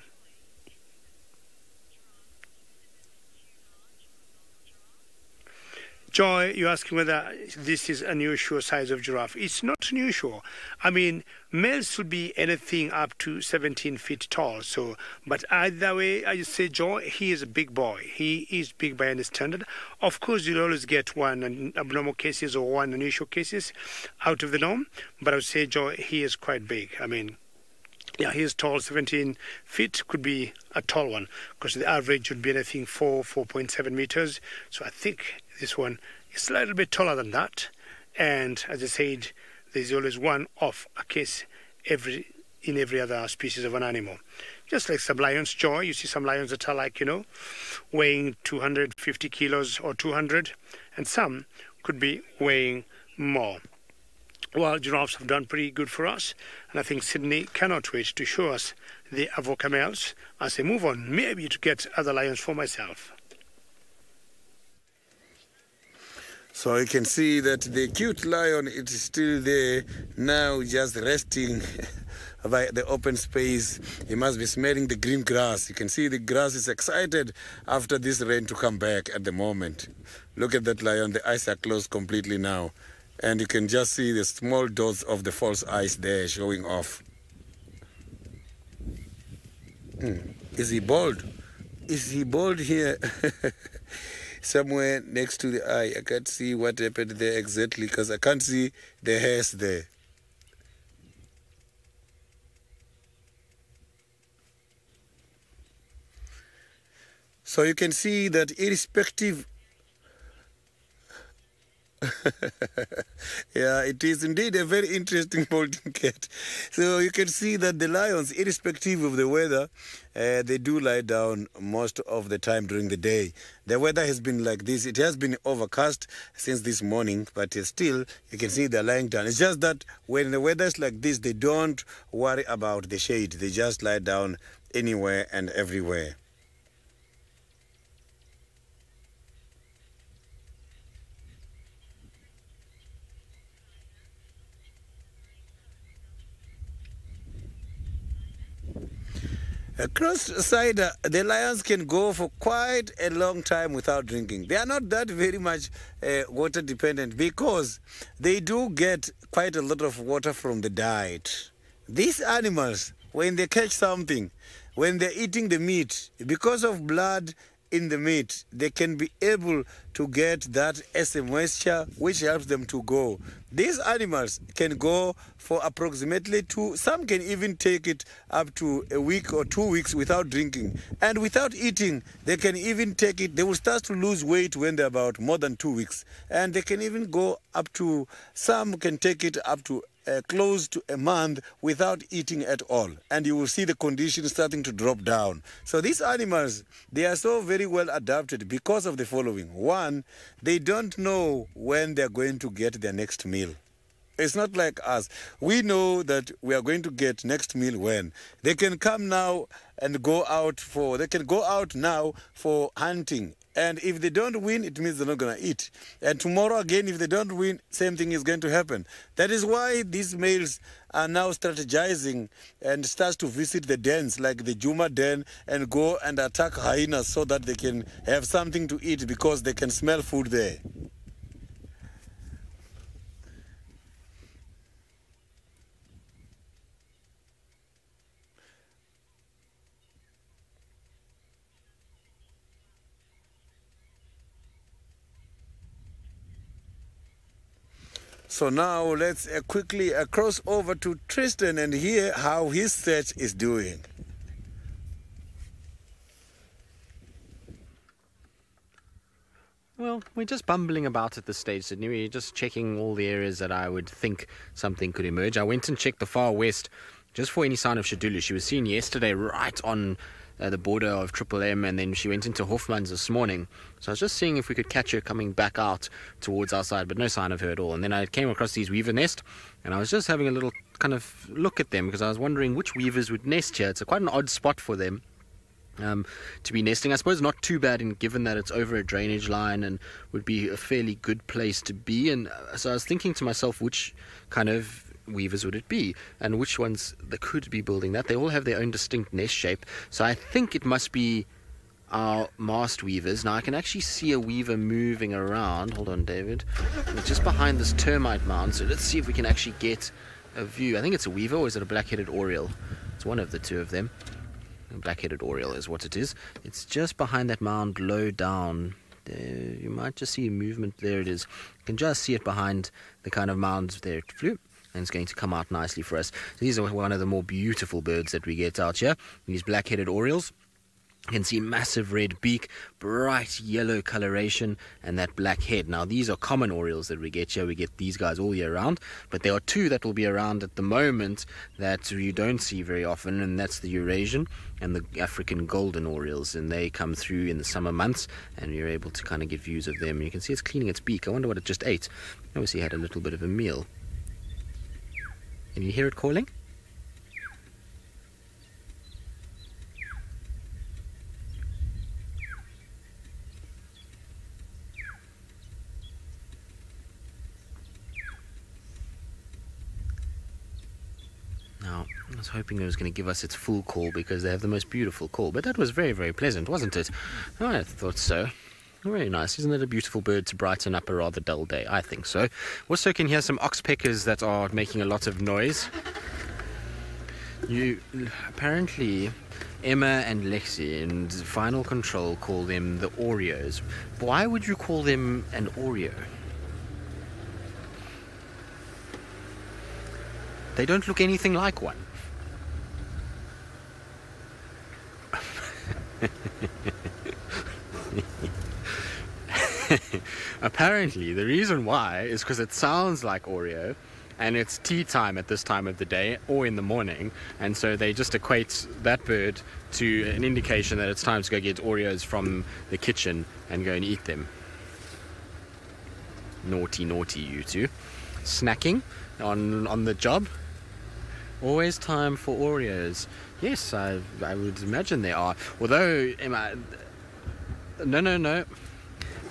Speaker 3: Joy, you're asking whether this is unusual size of giraffe. It's not unusual. I mean, males should be anything up to 17 feet tall. So, but either way, I say, Joy, he is a big boy. He is big by any standard. Of course, you'll always get one abnormal cases or one unusual cases out of the norm. But I would say, Joy, he is quite big. I mean, yeah, he is tall. 17 feet could be a tall one because the average would be anything 4.7 meters. So I think this one is a little bit taller than that. And as I said, there's always one off a case in every other species of an animal. Just like some lions, Joy, you see some lions that are like, you know, weighing 250 kilos or 200, and some could be weighing more. Well, giraffes have done pretty good for us, and I think Sydney cannot wait to show us the avoca males as I move on, maybe to get other lions for myself.
Speaker 2: So you can see that the cute lion is still there now, just resting by the open space. He must be smelling the green grass. You can see the grass is excited after this rain to come back at the moment. Look at that lion. The eyes are closed completely now. And you can just see the small dots of the false eyes there showing off. Is he bald? Is he bald here? Somewhere next to the eye. I can't see what happened there exactly because I can't see the hairs there. So you can see that irrespective yeah, it is indeed a very interesting balding cat. So you can see that the lions, irrespective of the weather, they do lie down most of the time during the day. The weather has been like this. It has been overcast since this morning, but still you can see they're lying down. It's just that when the weather is like this, they don't worry about the shade. They just lie down anywhere and everywhere. Across side, the lions can go for quite a long time without drinking. They are not that very much water dependent because they do get quite a lot of water from the diet. These animals, when they catch something, when they're eating the meat, because of blood in the meat, they can be able to get that extra moisture which helps them to go. These animals can go for approximately some can even take it up to a week or 2 weeks without drinking. And without eating, they can even take it, they will start to lose weight when they're about more than 2 weeks. And they can even go up to, some can take it up to close to a month without eating at all, and you will see the condition starting to drop down. So these animals, they are so very well adapted because of the following. One, they don't know when they're going to get their next meal. It's not like us. We know that we are going to get next meal when. They can come now and go out now for hunting. And if they don't win, it means they're not going to eat. And tomorrow again, if they don't win, same thing is going to happen. That is why these males are now strategizing and start to visit the dens, like the Juma den, and go and attack hyenas so that they can have something to eat because they can smell food there. So now let's quickly cross over to Tristan and hear how his search is doing.
Speaker 4: Well, we're just bumbling about at this stage, Sydney. We're just checking all the areas that I would think something could emerge. I went and checked the far west just for any sign of Shadulu. She was seen yesterday right on the border of Triple M, and then she went into Hoffman's this morning. So I was just seeing if we could catch her coming back out towards our side, but no sign of her at all. And then I came across these weaver nest, and I was just having a little kind of look at them because I was wondering which weavers would nest here. It's quite an odd spot for them to be nesting. I suppose not too bad, given that it's over a drainage line and would be a fairly good place to be. And so I was thinking to myself, which kind of weavers would it be, and which ones that could be building that. They all have their own distinct nest shape, so I think it must be our mast weavers. Now I can actually see a weaver moving around. Hold on, David. It's just behind this termite mound, so let's see if we can actually get a view. I think it's a weaver, or is it a black-headed oriole? It's one of the two of them. A black-headed oriole is what it is. It's just behind that mound, low down there. You might just see a movement. There it is. You can just see it behind the kind of mounds there. It flew, and it's going to come out nicely for us. So these are one of the more beautiful birds that we get out here. These black-headed orioles. You can see massive red beak, bright yellow coloration, and that black head. Now these are common orioles that we get here. We get these guys all year round, but there are two that will be around at the moment that you don't see very often, and that's the Eurasian and the African golden orioles, and they come through in the summer months, and you're able to kind of get views of them. You can see it's cleaning its beak. I wonder what it just ate. Obviously had a little bit of a meal. Can you hear it calling? Now, I was hoping it was going to give us its full call because they have the most beautiful call, but that was very, very pleasant, wasn't it? Oh, I thought so. Very nice. Isn't it a beautiful bird to brighten up a rather dull day? I think so. Also can hear some oxpeckers that are making a lot of noise. Apparently, Emma and Lexi in Final Control call them the Oreos. Why would you call them an Oreo? They don't look anything like one. Apparently, the reason why is because it sounds like Oreo, and it's tea time at this time of the day or in the morning, and so they just equate that bird to an indication that it's time to go get Oreos from the kitchen and go and eat them. Naughty, naughty, you two. Snacking on the job. Always time for Oreos. Yes, I would imagine they are. Although, Emma,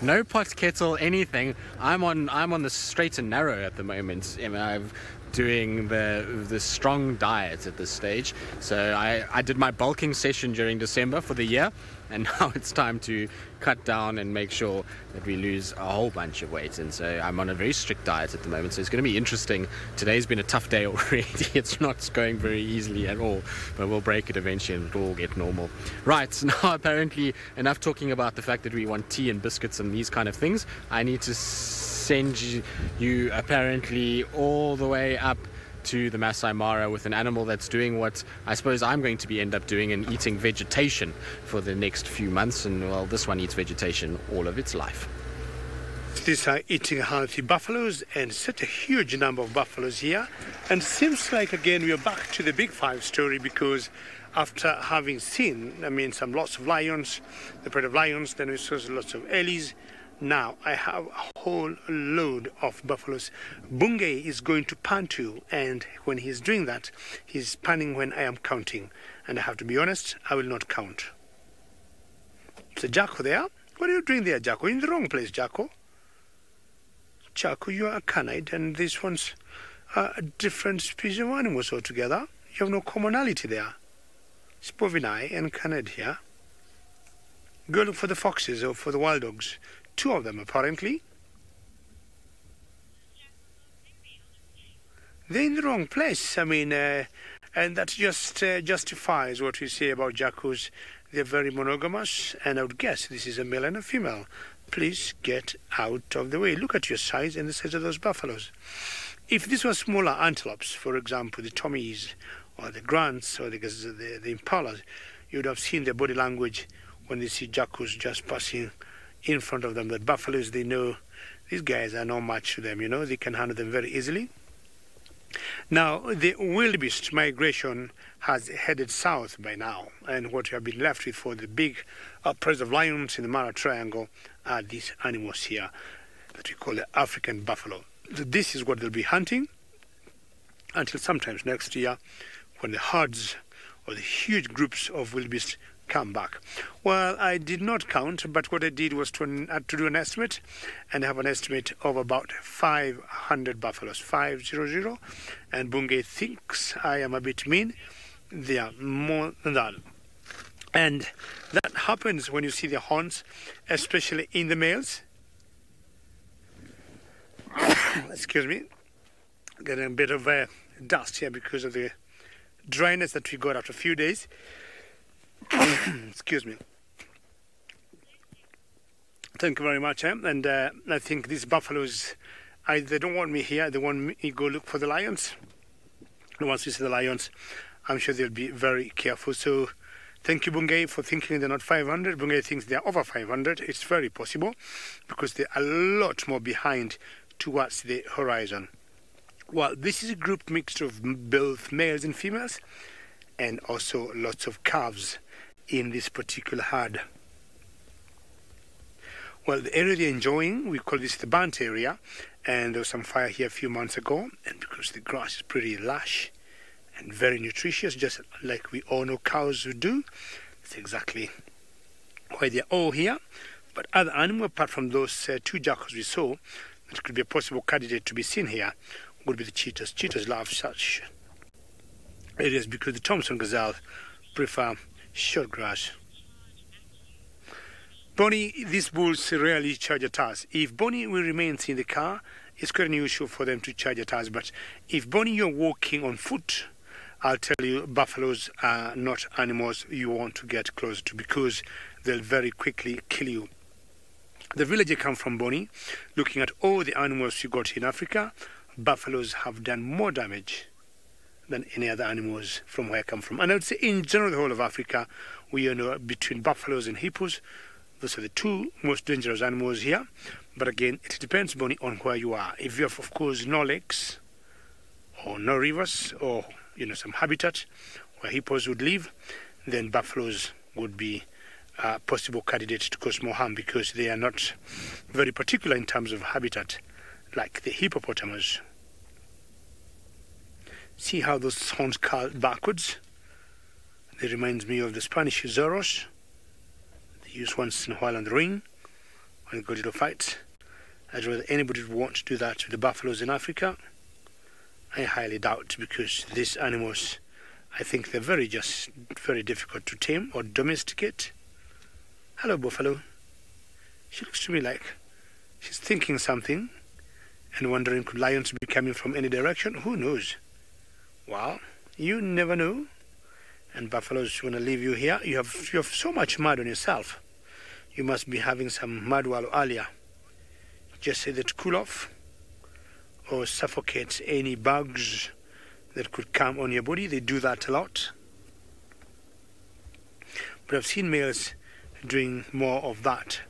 Speaker 4: no pot, kettle, anything. I'm on the straight and narrow at the moment. Emma, I've doing the strong diet at this stage. So I did my bulking session during December for the year, and now it's time to cut down and make sure that we lose a whole bunch of weight. And so I'm on a very strict diet at the moment, so it's going to be interesting. Today's been a tough day already. It's not going very easily at all, but we'll break it eventually and it'll all get normal. Right, now apparently enough talking about the fact that we want tea and biscuits and these kind of things. I need to send you apparently all the way up to the Masai Mara with an animal that's doing what I suppose I'm going to end up doing and eating vegetation for the next few months. And well, this one eats vegetation all of its life.
Speaker 3: These are eating healthy buffaloes, and such a huge number of buffaloes here. And seems like again we are back to the big five story, because after having seen, some lots of lions, the pride of lions, then we saw lots of ellies. Now I have a whole load of buffaloes. Bungay is going to pan to, and when he's doing that, he's panning when I am counting. And I have to be honest, I will not count. It's a Jacko there. What are you doing there, Jacko? You're in the wrong place, Jacko. Jacko, you are a canid, and this one's a different species of animals altogether. You have no commonality there. It's Bovinai and canid here. Go look for the foxes or for the wild dogs. Two of them, apparently. They're in the wrong place. And that just justifies what we say about jackals. They're very monogamous, and I would guess this is a male and a female. Please get out of the way. Look at your size and the size of those buffaloes. If this was smaller antelopes, for example, the Tommies or the Grants or the Impalas, you would have seen their body language when they see jackals just passing in front of them. But buffaloes, they know these guys are no match to them, they can handle them very easily. Now, the wildebeest migration has headed south by now, and what we have been left with for the big pride of lions in the Mara Triangle are these animals here that we call the African buffalo. So this is what they'll be hunting until sometimes next year, when the herds or the huge groups of wildebeest come back. Well, I did not count, but what I did was to do an estimate, and I have an estimate of about 500 buffaloes, 500, and Bungay thinks I am a bit mean. They are more than that. And that happens when you see the horns, especially in the males. Excuse me, getting a bit of dust here because of the dryness that we got after a few days. Excuse me. Thank you very much. And I think these buffaloes, they don't want me here. They want me to go look for the lions. And once we see the lions, I'm sure they'll be very careful. So thank you, Bungay, for thinking they're not 500. Bungay thinks they're over 500. It's very possible, because they're a lot more behind towards the horizon. Well, this is a group mixed of both males and females, and also lots of calves in this particular herd. Well, the area they're enjoying, we call this the burnt area, and there was some fire here a few months ago, and because the grass is pretty lush and very nutritious, just like we all know cows would do, that's exactly why they're all here. But other animals, apart from those two jackals we saw, that could be a possible candidate to be seen here, would be the cheetahs. Cheetahs love such areas because the Thompson gazelle prefer short grass. Bonnie, these bulls rarely charge at us. If Bonnie will remain in the car, it's quite unusual for them to charge at us. But if Bonnie, you're walking on foot, I'll tell you, buffaloes are not animals you want to get close to, because they'll very quickly kill you. The village I come from, Bonnie, looking at all the animals you got in Africa, buffaloes have done more damage than any other animals from where I come from. And I would say in general, the whole of Africa, we know between buffaloes and hippos, those are the two most dangerous animals here. But again, it depends, Bonnie, on where you are. If you have, of course, no lakes or no rivers, or some habitat where hippos would live, then buffaloes would be a possible candidate to cause more harm, because they are not very particular in terms of habitat, like the hippopotamus. See how those horns curl backwards? It reminds me of the Spanish Zorros. They use once in a while on the ring when they go to fight. I'd rather anybody would want to do that with the buffaloes in Africa. I highly doubt, because these animals, I think they're very difficult to tame or domesticate. Hello, buffalo. She looks to me like she's thinking something and wondering, could lions be coming from any direction? Who knows? Well, you never know. And buffaloes want to leave you here. You have so much mud on yourself. You must be having some mud while earlier. Just say that cool off or suffocate any bugs that could come on your body. They do that a lot. But I've seen males doing more of that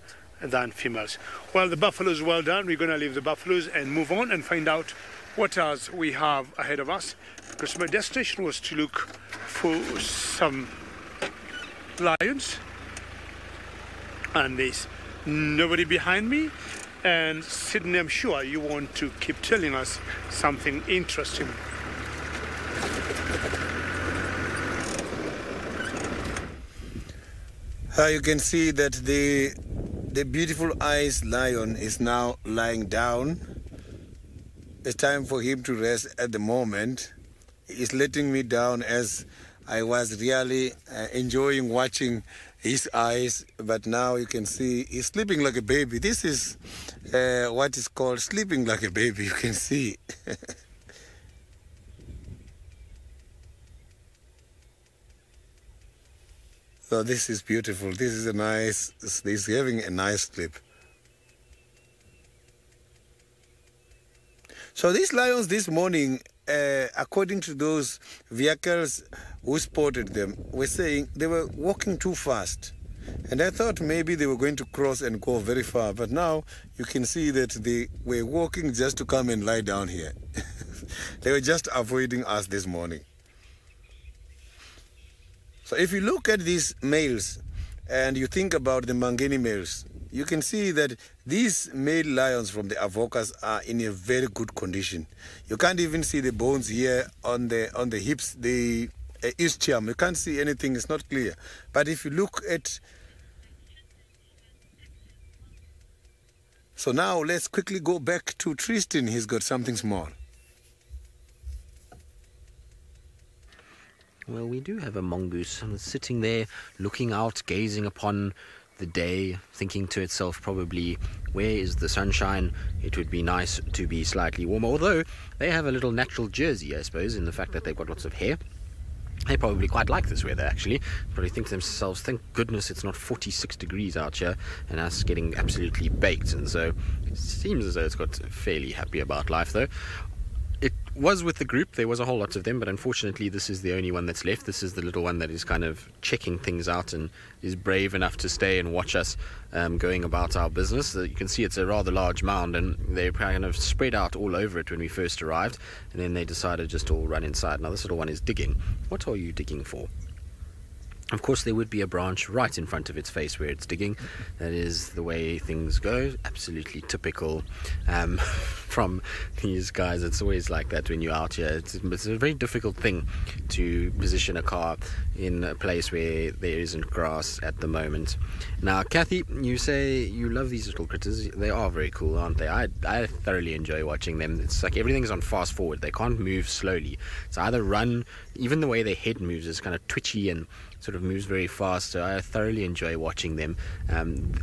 Speaker 3: than females. Well, the buffaloes, well done. We're going to leave the buffaloes and move on and find out what else we have ahead of us, because my destination was to look for some lions, and there's nobody behind me. And Sydney, I'm sure you want to keep telling us something interesting.
Speaker 2: You can see that the beautiful ice lion is now lying down. It's time for him to rest at the moment. He's letting me down, as I was really enjoying watching his eyes, but now you can see he's sleeping like a baby. This is what is called sleeping like a baby, you can see. So this is beautiful. This is a nice, he's having a nice sleep. So these lions this morning, according to those vehicles who spotted them, were saying they were walking too fast. And I thought maybe they were going to cross and go very far. But now you can see that they were walking just to come and lie down here. They were just avoiding us this morning. So if you look at these males and you think about the Mangeni males, you can see that these male lions from the Avocas are in a very good condition. You can't even see the bones here on the hips, the ischium. You can't see anything, it's not clear. But if you look at... So now let's quickly go back to Tristan. He's got something small.
Speaker 4: Well, we do have a mongoose sitting there, looking out, gazing upon the day, thinking to itself probably, where is the sunshine? It would be nice to be slightly warmer. Although they have a little natural jersey, I suppose, in the fact that they've got lots of hair. They probably quite like this weather, actually. Probably think to themselves, thank goodness it's not 46 degrees out here and us getting absolutely baked. And so it seems as though it's got fairly happy about life, though. It was with the group, there was a whole lot of them, but unfortunately this is the only one that's left. This is the little one that is kind of checking things out and is brave enough to stay and watch us going about our business. You can see it's a rather large mound, and they kind of spread out all over it when we first arrived, and then they decided just to all run inside. Now this little one is digging. What are you digging for? Of course, there would be a branch right in front of its face where it's digging. That is the way things go. Absolutely typical from these guys. It's always like that when you're out here. It's a very difficult thing to position a car in a place where there isn't grass at the moment. Now, Kathy, you say you love these little critters. They are very cool, aren't they? I thoroughly enjoy watching them. It's like everything's on fast forward. They can't move slowly. It's either run, even the way their head moves is kind of twitchy and sort of moves very fast, so I thoroughly enjoy watching them.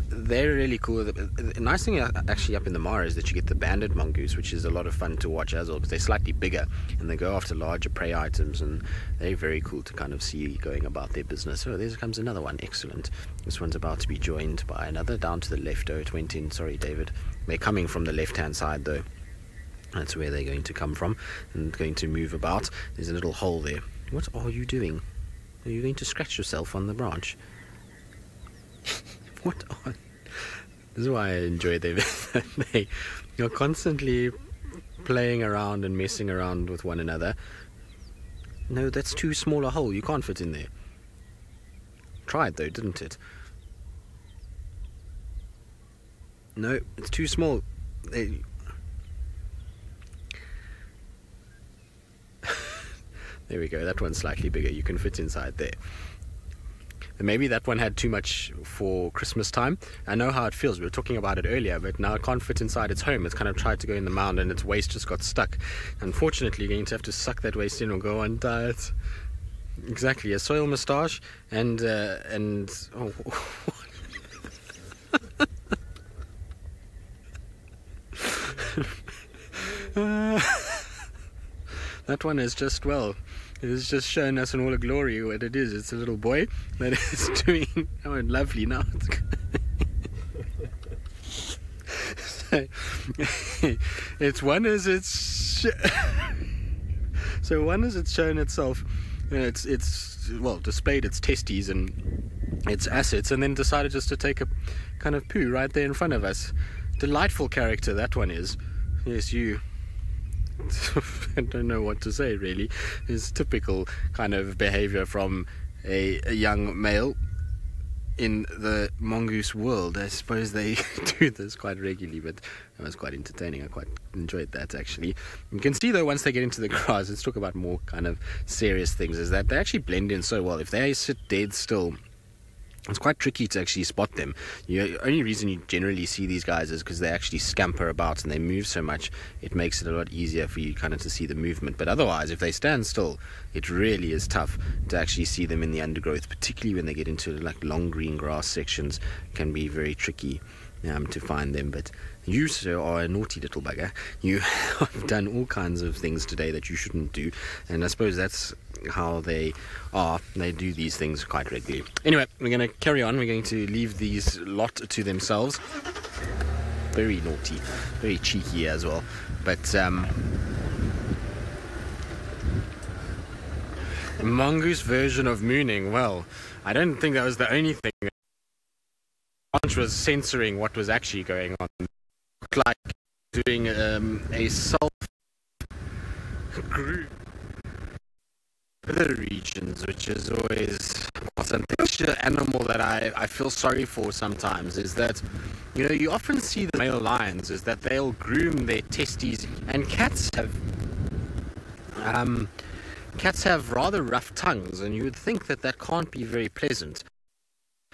Speaker 4: They're really cool. The nice thing actually up in the Mara is that you get the banded mongoose, which is a lot of fun to watch as well, because they're slightly bigger and they go after larger prey items, and they're very cool to kind of see going about their business. Oh, there comes another one. Excellent. This one's about to be joined by another down to the left. Oh, it went in. Sorry, David. They're coming from the left-hand side, though. That's where they're going to come from and going to move about. There's a little hole there. What are you doing? Are you going to scratch yourself on the branch? What on? This is why I enjoy them. You're constantly playing around and messing around with one another. No, that's too small a hole. You can't fit in there. Tried though, didn't it? No, it's too small. There we go, that one's slightly bigger. You can fit inside there. maybe that one had too much for Christmas time. I know how it feels. We were talking about it earlier, but now it can't fit inside its home. It's kind of tried to go in the mound and its waste just got stuck. Unfortunately, you're going to have to suck that waste in or go on diet. Exactly, a soil moustache and oh. That one is just, well, it has just shown us in all the glory what it is. It's a little boy that is doing, oh, lovely now. So, it's one as it's so one as it's shown itself, it's well, displayed its testes and its assets, and then decided just to take a kind of poo right there in front of us. Delightful character that one is. Yes, you. I don't know what to say really. It's typical kind of behavior from a young male in the mongoose world. I suppose they do this quite regularly, but it was quite entertaining. I quite enjoyed that actually. You can see though, once they get into the grass, let's talk about more kind of serious things, is that they actually blend in so well. If they sit dead still, it's quite tricky to actually spot them. The only reason you generally see these guys is because they actually scamper about and they move so much. It makes it a lot easier for you kind of to see the movement. But otherwise, if they stand still, it really is tough to actually see them in the undergrowth, particularly when they get into like long green grass sections. It can be very tricky to find them. But you, sir, are a naughty little bugger. You have done all kinds of things today that you shouldn't do, and I suppose that's how they are. They do these things quite regularly. Anyway, we're going to carry on. We're going to leave these lot to themselves. Very naughty, very cheeky as well. But mongoose version of mooning, well, I don't think that was the only thing. Branch was censoring what was actually going on, like doing a self-group other regions, which is always an extra animal that I feel sorry for sometimes, is that, you know, you often see the male lions is that they'll groom their testes, and cats have rather rough tongues, and you would think that that can't be very pleasant.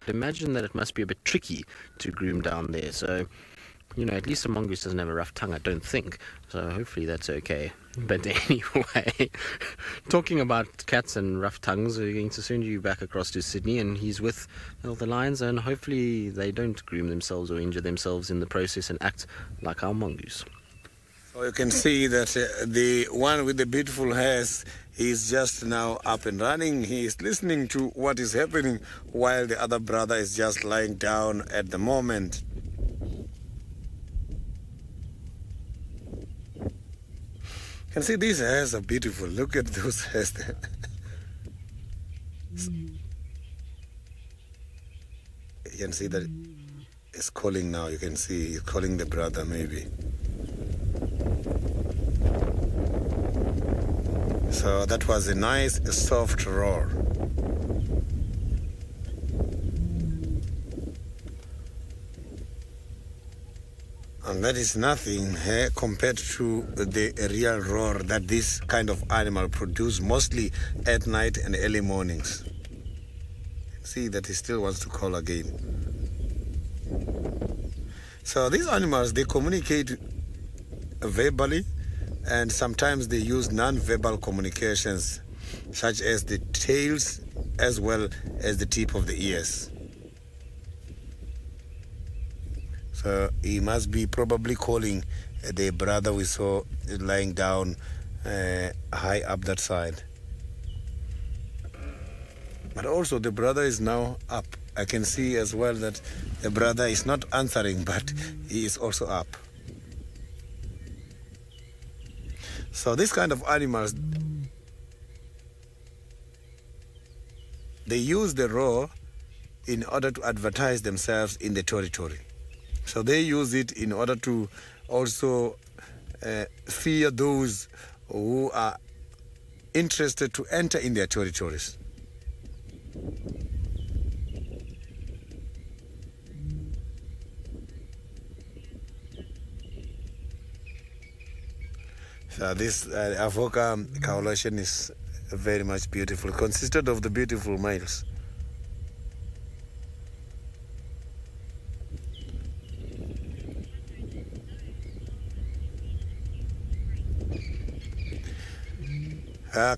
Speaker 4: Imagine that it must be a bit tricky to groom down there. So, you know, at least a mongoose doesn't have a rough tongue, I don't think. So hopefully that's okay. But anyway, talking about cats and rough tongues, we're going to send you back across to Sydney, and he's with the lions, and hopefully they don't groom themselves or injure themselves in the process and act like our mongoose.
Speaker 2: So you can see that the one with the beautiful hairs is just now up and running. He is listening to what is happening while the other brother is just lying down at the moment. You can see these hairs are beautiful. Look at those hairs there. You can see that it's calling now. You can see he's calling the brother maybe. So that was a nice, soft roar. And that is nothing compared to the real roar that this kind of animal produce mostly at night and early mornings. See that he still wants to call again. So these animals, they communicate verbally, and sometimes they use non-verbal communications, such as the tails as well as the tip of the ears. So he must be probably calling the brother we saw lying down high up that side. But also the brother is now up. I can see as well that the brother is not answering, but he is also up. So this kind of animals, they use the roar in order to advertise themselves in the territory. So they use it in order to also fear those who are interested to enter in their territories. So this Avoca coalition is very much beautiful, consisted of the beautiful males.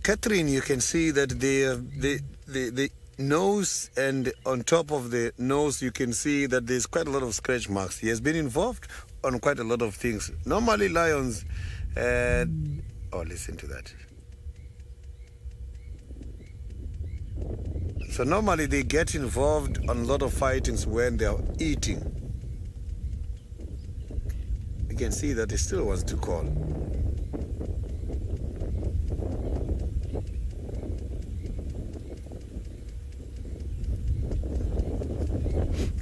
Speaker 2: Catherine, you can see that the nose, and on top of the nose you can see that there's quite a lot of scratch marks. He has been involved on quite a lot of things. Normally lions, oh, listen to that. So normally they get involved on a lot of fightings when they are eating. You can see that he still wants to call.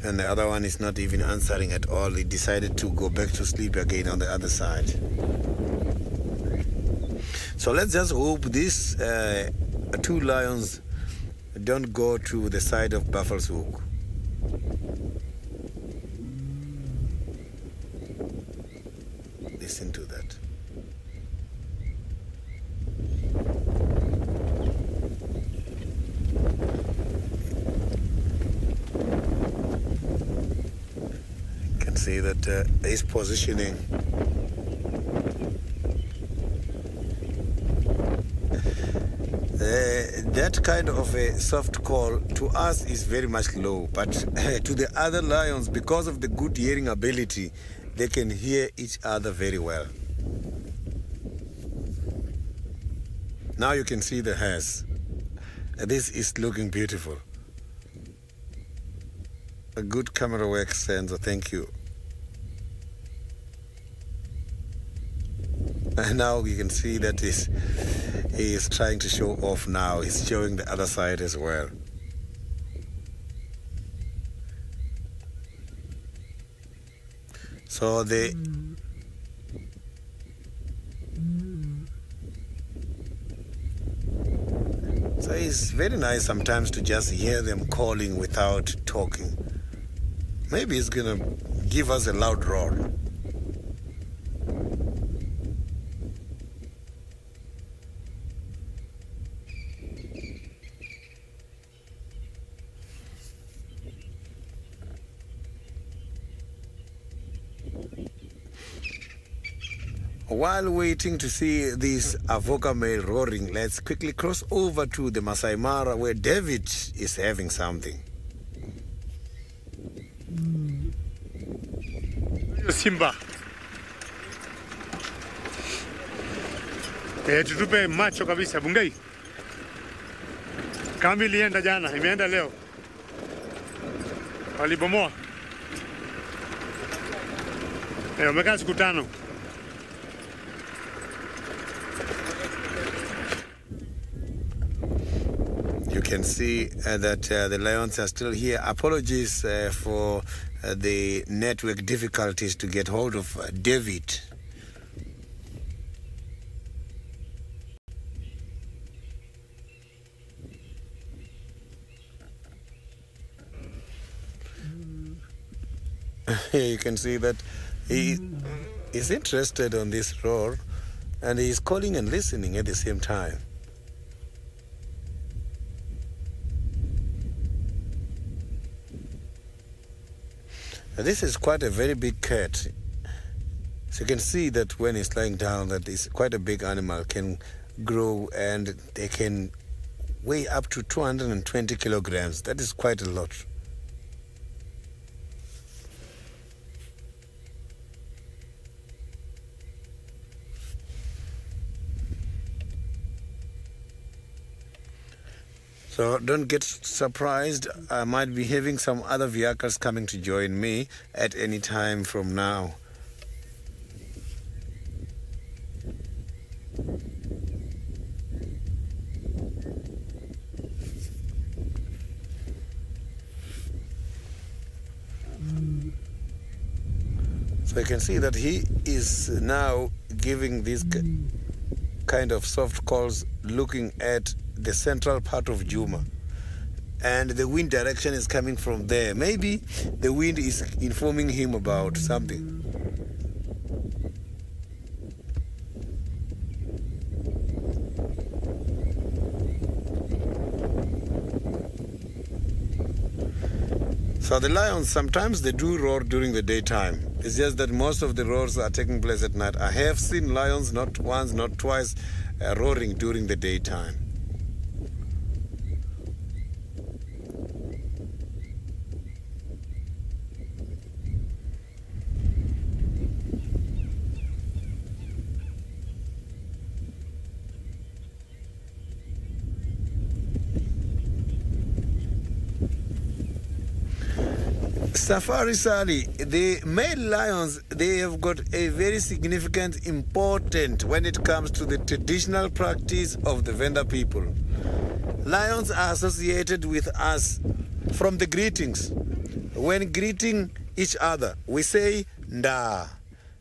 Speaker 2: And the other one is not even answering at all. He decided to go back to sleep again on the other side. So let's just hope these two lions don't go to the side of Buffalo's Hook. Listen to that. You can see that he's positioning. That kind of a soft call to us is very much low, but to the other lions, because of the good hearing ability, they can hear each other very well. Now you can see the hairs. This is looking beautiful. A good camera work, Senzo, thank you. And now you can see that he is trying to show off now. He's showing the other side as well. So so it's very nice sometimes to just hear them calling without talking. Maybe it's gonna give us a loud roar. While waiting to see this avoca male roaring, let's quickly cross over to the Masai Mara where David is having something.
Speaker 3: Simba. Tutupe macho kabisa Bungei. Kambi ilienda jana, imeenda leo. Walibomoa. Wamekaa siku 5.
Speaker 2: You can see that the lions are still here. Apologies for the network difficulties to get hold of David. You can see that he is interested on this roar, and he is calling and listening at the same time. This is quite a very big cat. So you can see that when he's lying down, that is quite a big animal, can grow, and they can weigh up to 220 kilograms. That is quite a lot. So don't get surprised. I might be having some other vehicles coming to join me at any time from now. So you can see that he is now giving these kind of soft calls, looking at the central part of Juma, and the wind direction is coming from there. Maybe the wind is informing him about something. So the lions, sometimes they do roar during the daytime. It's just that most of the roars are taking place at night. I have seen lions not once, not twice, roaring during the daytime. Safari Sally, the male lions, they have got a very significant important when it comes to the traditional practice of the Venda people. Lions are associated with us from the greetings. When greeting each other, we say nda.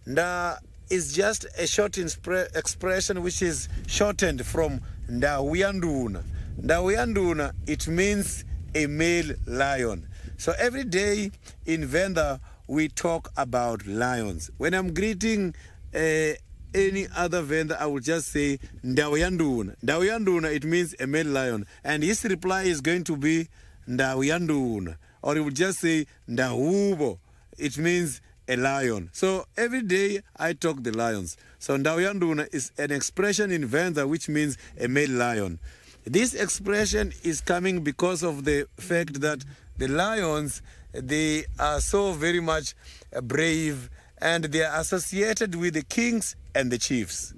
Speaker 2: Nda is just a short expression which is shortened from ndawiyanduna. Ndawiyanduna, it means a male lion. So every day in Venda, we talk about lions. When I'm greeting any other Venda, I will just say Ndawiyanduna. Ndawiyanduna, it means a male lion. And his reply is going to be Ndawiyanduna. Or he will just say Ndahubo. It means a lion. So every day I talk the lions. So Ndawiyanduna is an expression in Venda which means a male lion. This expression is coming because of the fact that the lions, they are so very much brave and they are associated with the kings and the chiefs.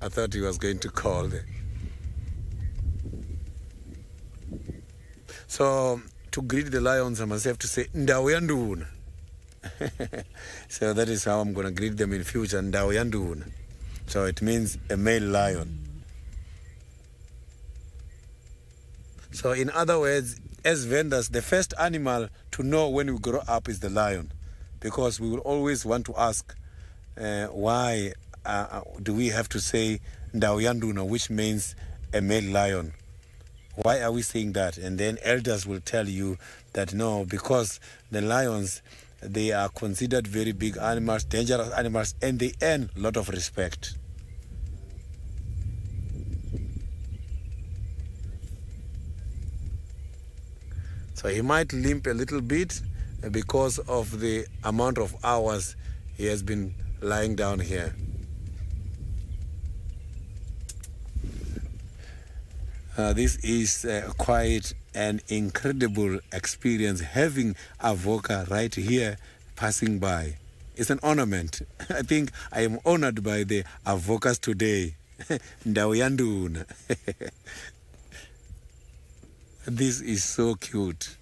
Speaker 2: I thought he was going to call there. So to greet the lions, I must have to say Ndawiyanduna. So that is how I'm going to greet them in future, Ndawiyanduna. So it means a male lion. So in other words, as vendors, the first animal to know when we grow up is the lion, because we will always want to ask why do we have to say Ndawiyanduna, which means a male lion? Why are we saying that? And then elders will tell you that no, because the lions, they are considered very big animals, dangerous animals, and they earn a lot of respect. So he might limp a little bit because of the amount of hours he has been lying down here. This is quite an incredible experience, having a Avoca right here passing by. It's an ornament. I think I am honored by the Avocas today. Ndawiyanduna. This is so cute.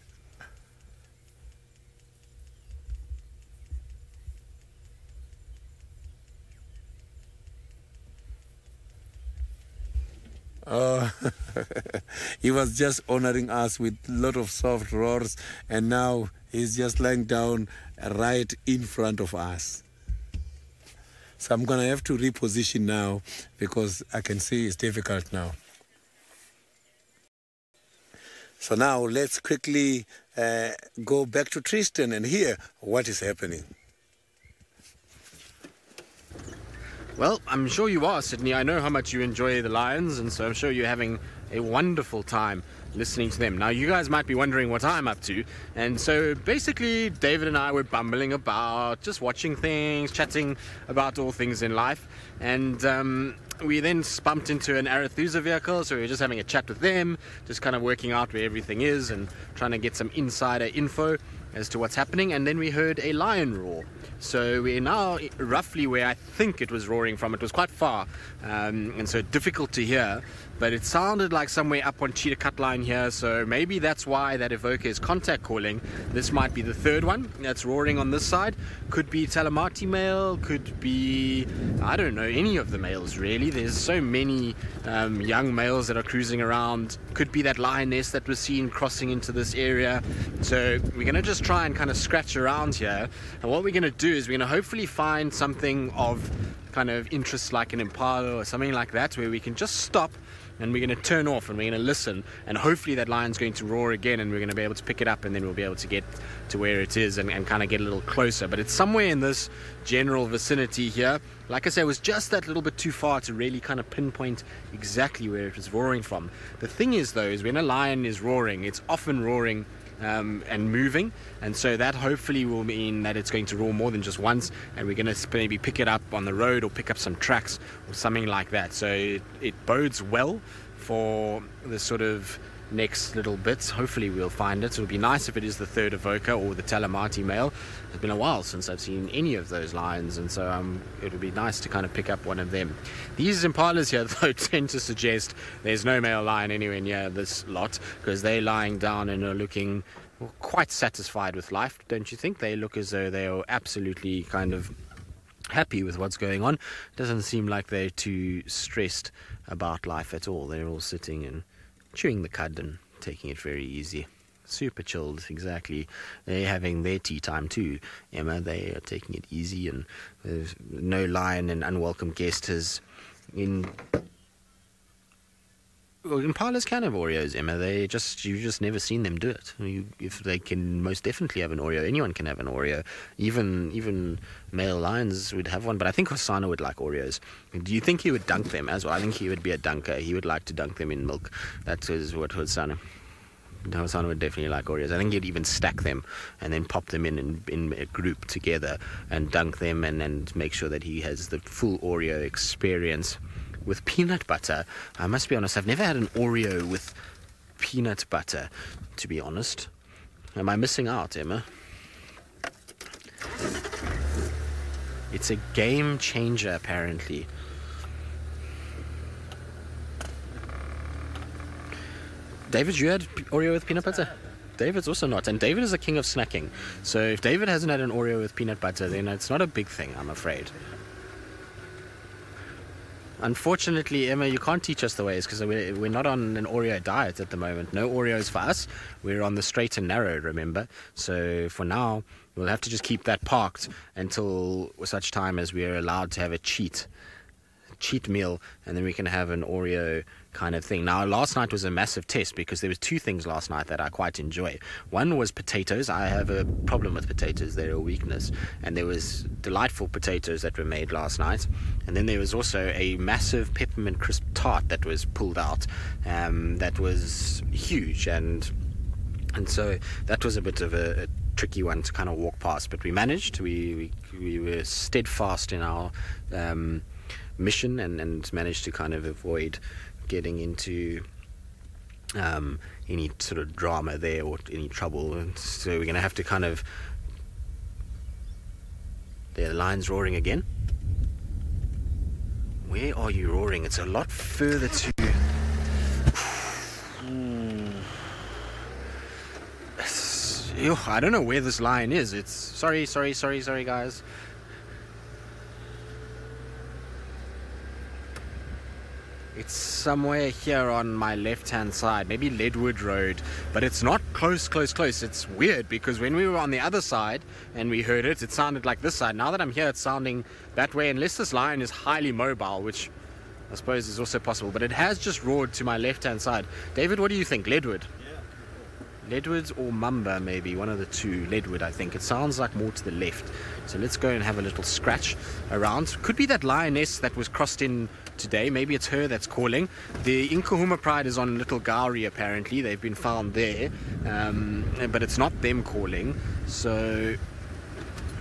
Speaker 2: Oh, he was just honoring us with a lot of soft roars, and now he's just lying down right in front of us. So I'm going to have to reposition now because I can see it's difficult now. So now let's quickly go back to Tristan and hear what is happening.
Speaker 4: Well, I'm sure you are, Sydney. I know how much you enjoy the lions, and so I'm sure you're having a wonderful time listening to them. Now, you guys might be wondering what I'm up to, and so basically David and I were bumbling about, just watching things, chatting about all things in life, and we then bumped into an Arethusa vehicle, so we were just having a chat with them, just kind of working out where everything is and trying to get some insider info as to what's happening. And then we heard a lion roar. So we're now roughly where I think it was roaring from. It was quite far, and so difficult to hear, but it sounded like somewhere up on Cheetah Cut Line here, so maybe that's why that evoker is contact calling. This might be the third one that's roaring on this side. Could be Talamati male, could be, I don't know, any of the males really. There's so many young males that are cruising around. Could be that lioness that was seen crossing into this area. So we're going to just try and kind of scratch around here, and what we're going to do is we're going to hopefully find something of kind of interest like an impala or something like that, where we can just stop and we're going to turn off and we're going to listen, and hopefully that lion's going to roar again and we're going to be able to pick it up, and then we'll be able to get to where it is and kind of get a little closer. But it's somewhere in this general vicinity here. Like I said, it was just that little bit too far to really kind of pinpoint exactly where it was roaring from. The thing is though, is when a lion is roaring, it's often roaring and moving, and so that hopefully will mean that it's going to roar more than just once, and we're going to maybe pick it up on the road or pick up some tracks or something like that. So it bodes well for the sort of next little bits. Hopefully we'll find it. It would be nice if it is the third Avoca or the Talamati male. It's been a while since I've seen any of those lions, and so it would be nice to kind of pick up one of them. These impalas here though tend to suggest there's no male lion anywhere near this lot, because they're lying down and are looking quite satisfied with life, don't you think? They look as though they are absolutely kind of happy with what's going on. It doesn't seem like they're too stressed about life at all. They're all sitting and chewing the cud and taking it very easy. Super chilled, exactly. They're having their tea time too, Emma. They are taking it easy, and there's no lion and unwelcome guest has Well, impalas can have Oreos, Emma. You've just never seen them do it. If they can most definitely have an Oreo, anyone can have an Oreo. Even male lions would have one, but I think Hosanna would like Oreos. Do you think he would dunk them as well? I think he would be a dunker. He would like to dunk them in milk. That is what Hosanna would definitely like Oreos. I think he'd even stack them and then pop them in a group together and dunk them and make sure that he has the full Oreo experience. With peanut butter, I must be honest, I've never had an Oreo with peanut butter, to be honest. Am I missing out, Emma? It's a game changer, apparently. David, you had Oreo with peanut butter? David's also not, and David is the king of snacking. So if David hasn't had an Oreo with peanut butter, then it's not a big thing, I'm afraid. Unfortunately, Emma, you can't teach us the ways, because we're not on an Oreo diet at the moment. No Oreos for us. We're on the straight and narrow, remember? So for now, we'll have to just keep that parked until such time as we're allowed to have a cheat meal, and then we can have an Oreo kind of thing. Now, last night was a massive test, because there was two things last night that I quite enjoy. One was potatoes. I have a problem with potatoes. They're a weakness. And there was delightful potatoes that were made last night. And then there was also a massive peppermint crisp tart that was pulled out. That was huge. And so that was a bit of a tricky one to kind of walk past. But we managed. We were steadfast in our mission and managed to kind of avoid getting into any sort of drama there or any trouble. And so we're going to have to kind of... The lion's roaring again. Where are you roaring? It's a lot further to... I don't know where this lion is. It's... Sorry, guys. It's somewhere here on my left-hand side, maybe Leadwood Road, but it's not close. It's weird, because when we were on the other side and we heard it, it sounded like this side. Now that I'm here, it's sounding that way, unless this lion is highly mobile, which I suppose is also possible. But it has just roared to my left-hand side. David, what do you think? Leadwood? Leadwood or Mamba, maybe, one of the two. Leadwood, I think. It sounds like more to the left. So let's go and have a little scratch around. Could be that lioness that was crossed in today. Maybe it's her that's calling. The Inkahuma Pride is on Little Gowrie, apparently. They've been found there. But it's not them calling. So...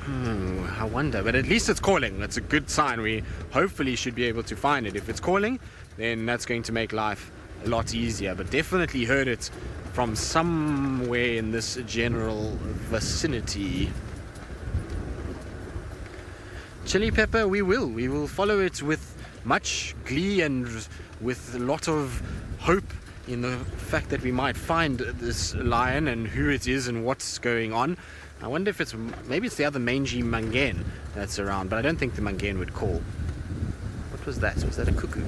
Speaker 4: I wonder. But at least it's calling. That's a good sign. We hopefully should be able to find it. If it's calling, then that's going to make life a lot easier. But definitely heard it from somewhere in this general vicinity. Chili Pepper, we will follow it with much glee and with a lot of hope in the fact that we might find this lion and who it is and what's going on. I wonder if maybe it's the other mangy Mangan that's around, but I don't think the Mangan would call. What was that? Was that a cuckoo?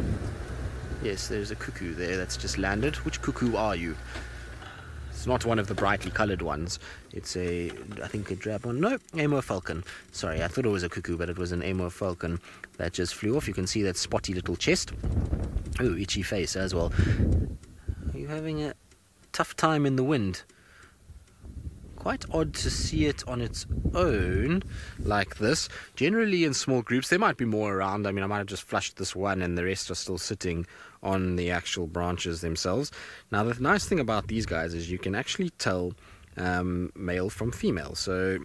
Speaker 4: Yes, there's a cuckoo there that's just landed. Which cuckoo are you? It's not one of the brightly coloured ones. It's I think a drab one. No, Amur falcon. Sorry, I thought it was a cuckoo, but it was an Amur falcon that just flew off. You can see that spotty little chest. Oh, itchy face as well. Are you having a tough time in the wind? Quite odd to see it on its own like this. Generally in small groups, there might be more around. I mean, I might have just flushed this one and the rest are still sitting on the actual branches themselves. Now, the nice thing about these guys is you can actually tell male from female. So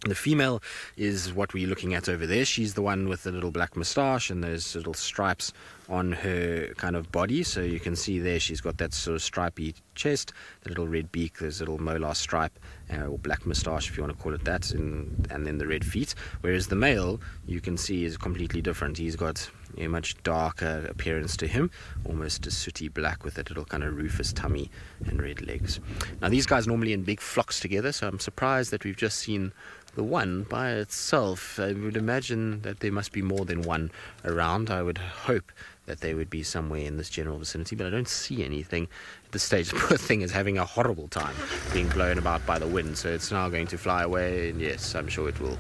Speaker 4: the female is what we're looking at over there. She's the one with the little black moustache and those little stripes on her kind of body. So you can see there she's got that sort of stripy chest, the little red beak, there's a little molar stripe, or black moustache if you want to call it that, and then the red feet. Whereas the male, you can see, is completely different. He's got a much darker appearance to him, almost a sooty black with that little kind of rufous tummy and red legs. Now these guys normally in big flocks together, so I'm surprised that we've just seen the one by itself. I would imagine that there must be more than one around. I would hope that they would be somewhere in this general vicinity, but I don't see anything at this stage. The poor thing is having a horrible time being blown about by the wind, so it's now going to fly away, and yes, I'm sure it will,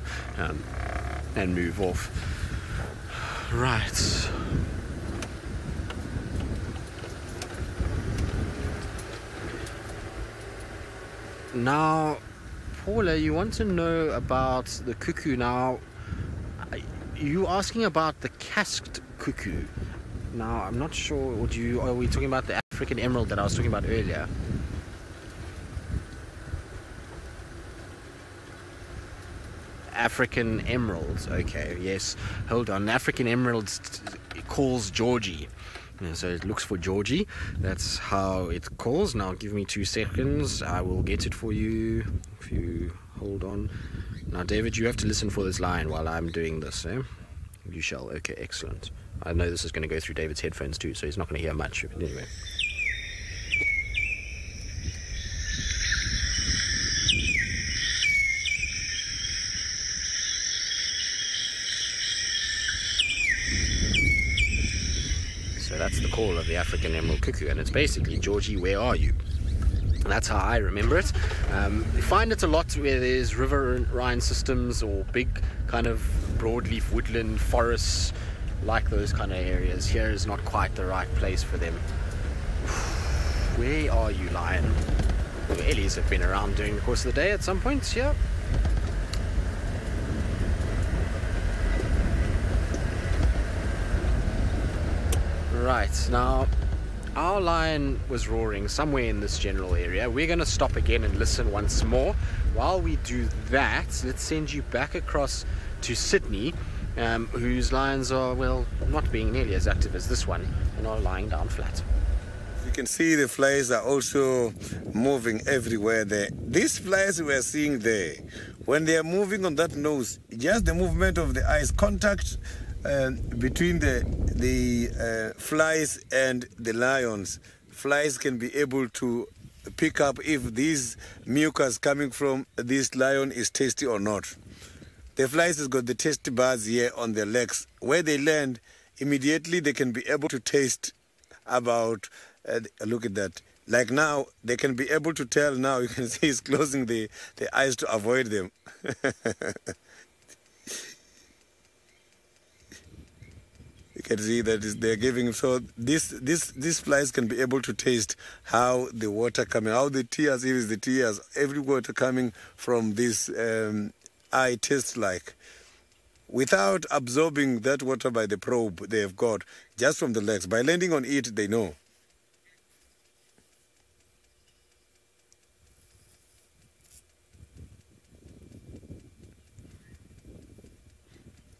Speaker 4: and move off. Right. Now, Paula, you want to know about the cuckoo. Now, you asking about the casqued cuckoo. Now, I'm not sure, are we talking about the African emerald that I was talking about earlier? African emeralds, okay, yes. Hold on, African emeralds calls Georgie. So it looks for Georgie. That's how it calls. Now give me 2 seconds. I will get it for you. If you hold on. Now David, you have to listen for this line while I'm doing this. Eh? You shall. Okay, excellent. I know this is going to go through David's headphones too, so he's not going to hear much. But anyway. So that's the call of the African emerald cuckoo, and it's basically, Georgie, where are you? And that's how I remember it. You find it a lot where there's riverine systems or big kind of broadleaf woodland forests, like those kind of areas. Here is not quite the right place for them. Where are you, lion? The Ellies have been around during the course of the day at some points here. Right, now our lion was roaring somewhere in this general area. We're going to stop again and listen once more. While we do that, let's send you back across to Sydney, whose lions are, well, not being nearly as active as this one and are lying down flat.
Speaker 2: You can see the flies are also moving everywhere there. These flies we are seeing there, when they are moving on that nose, just the movement of the eyes, contact between the flies and the lions, flies can be able to pick up if this mucus coming from this lion is tasty or not. The flies has got the taste buds here on their legs. Where they land, immediately they can be able to taste about, look at that. Like now, they can be able to tell now, you can see he's closing the eyes to avoid them. You can see that they're giving, so these flies can be able to taste how the water coming, how the tears, if it's the tears, every water coming from this eye tastes like, without absorbing that water by the probe they have got, just from the legs. By landing on it, they know.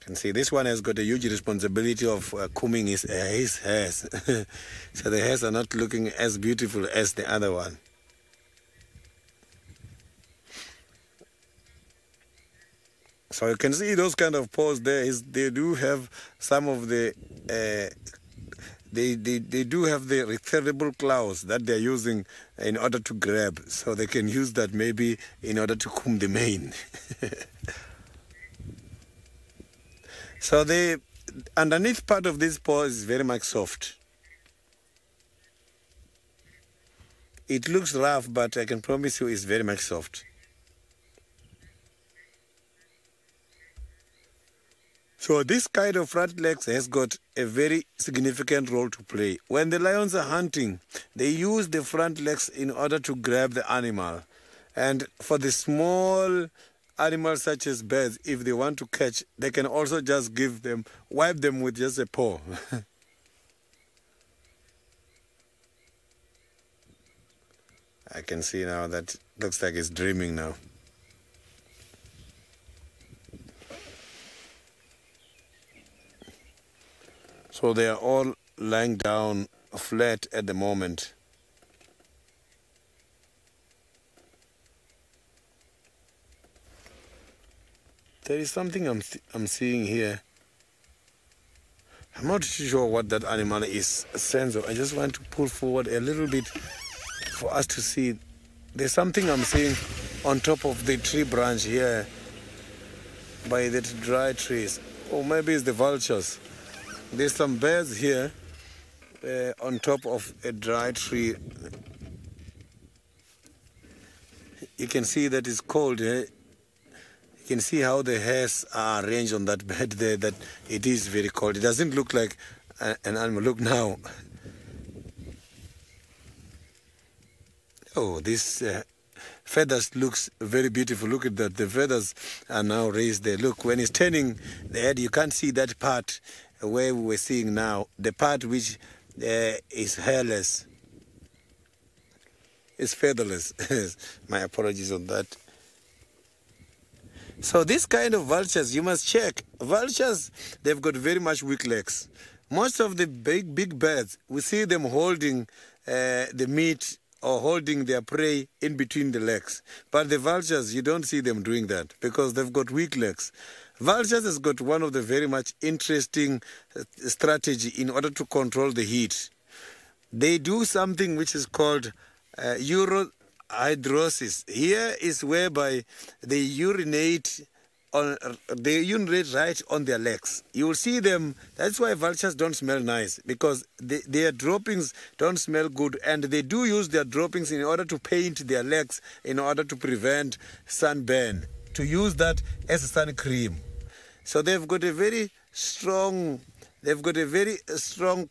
Speaker 2: You can see this one has got a huge responsibility of combing his hairs. So the hairs are not looking as beautiful as the other one. So you can see those kind of paws there. They do have some of the they do have the retractable claws that they're using in order to grab. So they can use that maybe in order to comb the mane. So the underneath part of this paw is very much soft. It looks rough, but I can promise you it's very much soft. So this kind of front legs has got a very significant role to play. When the lions are hunting, they use the front legs in order to grab the animal. And for the small animals such as birds, if they want to catch, they can also just wipe them with just a paw. I can see now that looks like it's dreaming now. So they are all lying down flat at the moment. There is something I'm seeing here. I'm not sure what that animal is, Senzo. I just want to pull forward a little bit for us to see. There's something I'm seeing on top of the tree branch here by the dry trees. Or maybe it's the vultures. There's some birds here on top of a dry tree. You can see that it's cold. You can see how the hairs are arranged on that bed there, that it is very cold. It doesn't look like an animal. Look now. Oh, this feathers looks very beautiful. Look at that. The feathers are now raised there. Look, when it's turning the head, you can't see that part where we were seeing now. The part which is hairless. It's featherless. My apologies on that. So this kind of vultures, you must check. Vultures, they've got very much weak legs. Most of the big birds, we see them holding the meat or holding their prey in between the legs. But the vultures, you don't see them doing that because they've got weak legs. Vultures has got one of the very much interesting strategy in order to control the heat. They do something which is called urohydrosis. Here is whereby they urinate right on their legs. You will see them. That's why vultures don't smell nice, because their droppings don't smell good, and they do use their droppings in order to paint their legs in order to prevent sunburn, to use that as a sun cream. So they've got a very strong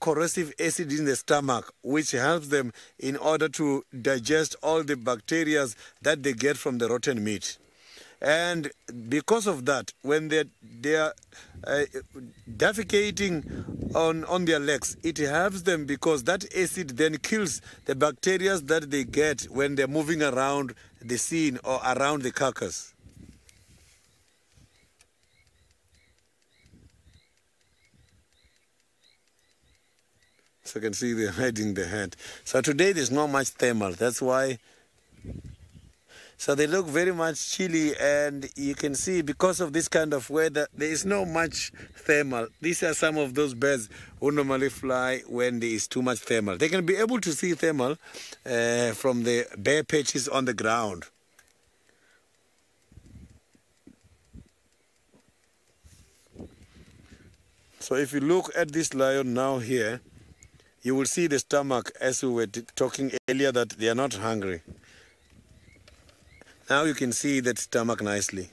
Speaker 2: corrosive acid in the stomach, which helps them in order to digest all the bacteria that they get from the rotten meat. And because of that, when they are defecating on their legs, it helps them because that acid then kills the bacteria that they get when they're moving around the scene or around the carcass. So you can see they're hiding the head. So today there's not much thermal. That's why. So they look very much chilly, and you can see because of this kind of weather, there is not much thermal. These are some of those birds who normally fly when there is too much thermal. They can be able to see thermal from the bare patches on the ground. So if you look at this lion now here, you will see the stomach, as we were talking earlier, that they are not hungry. Now you can see that stomach nicely.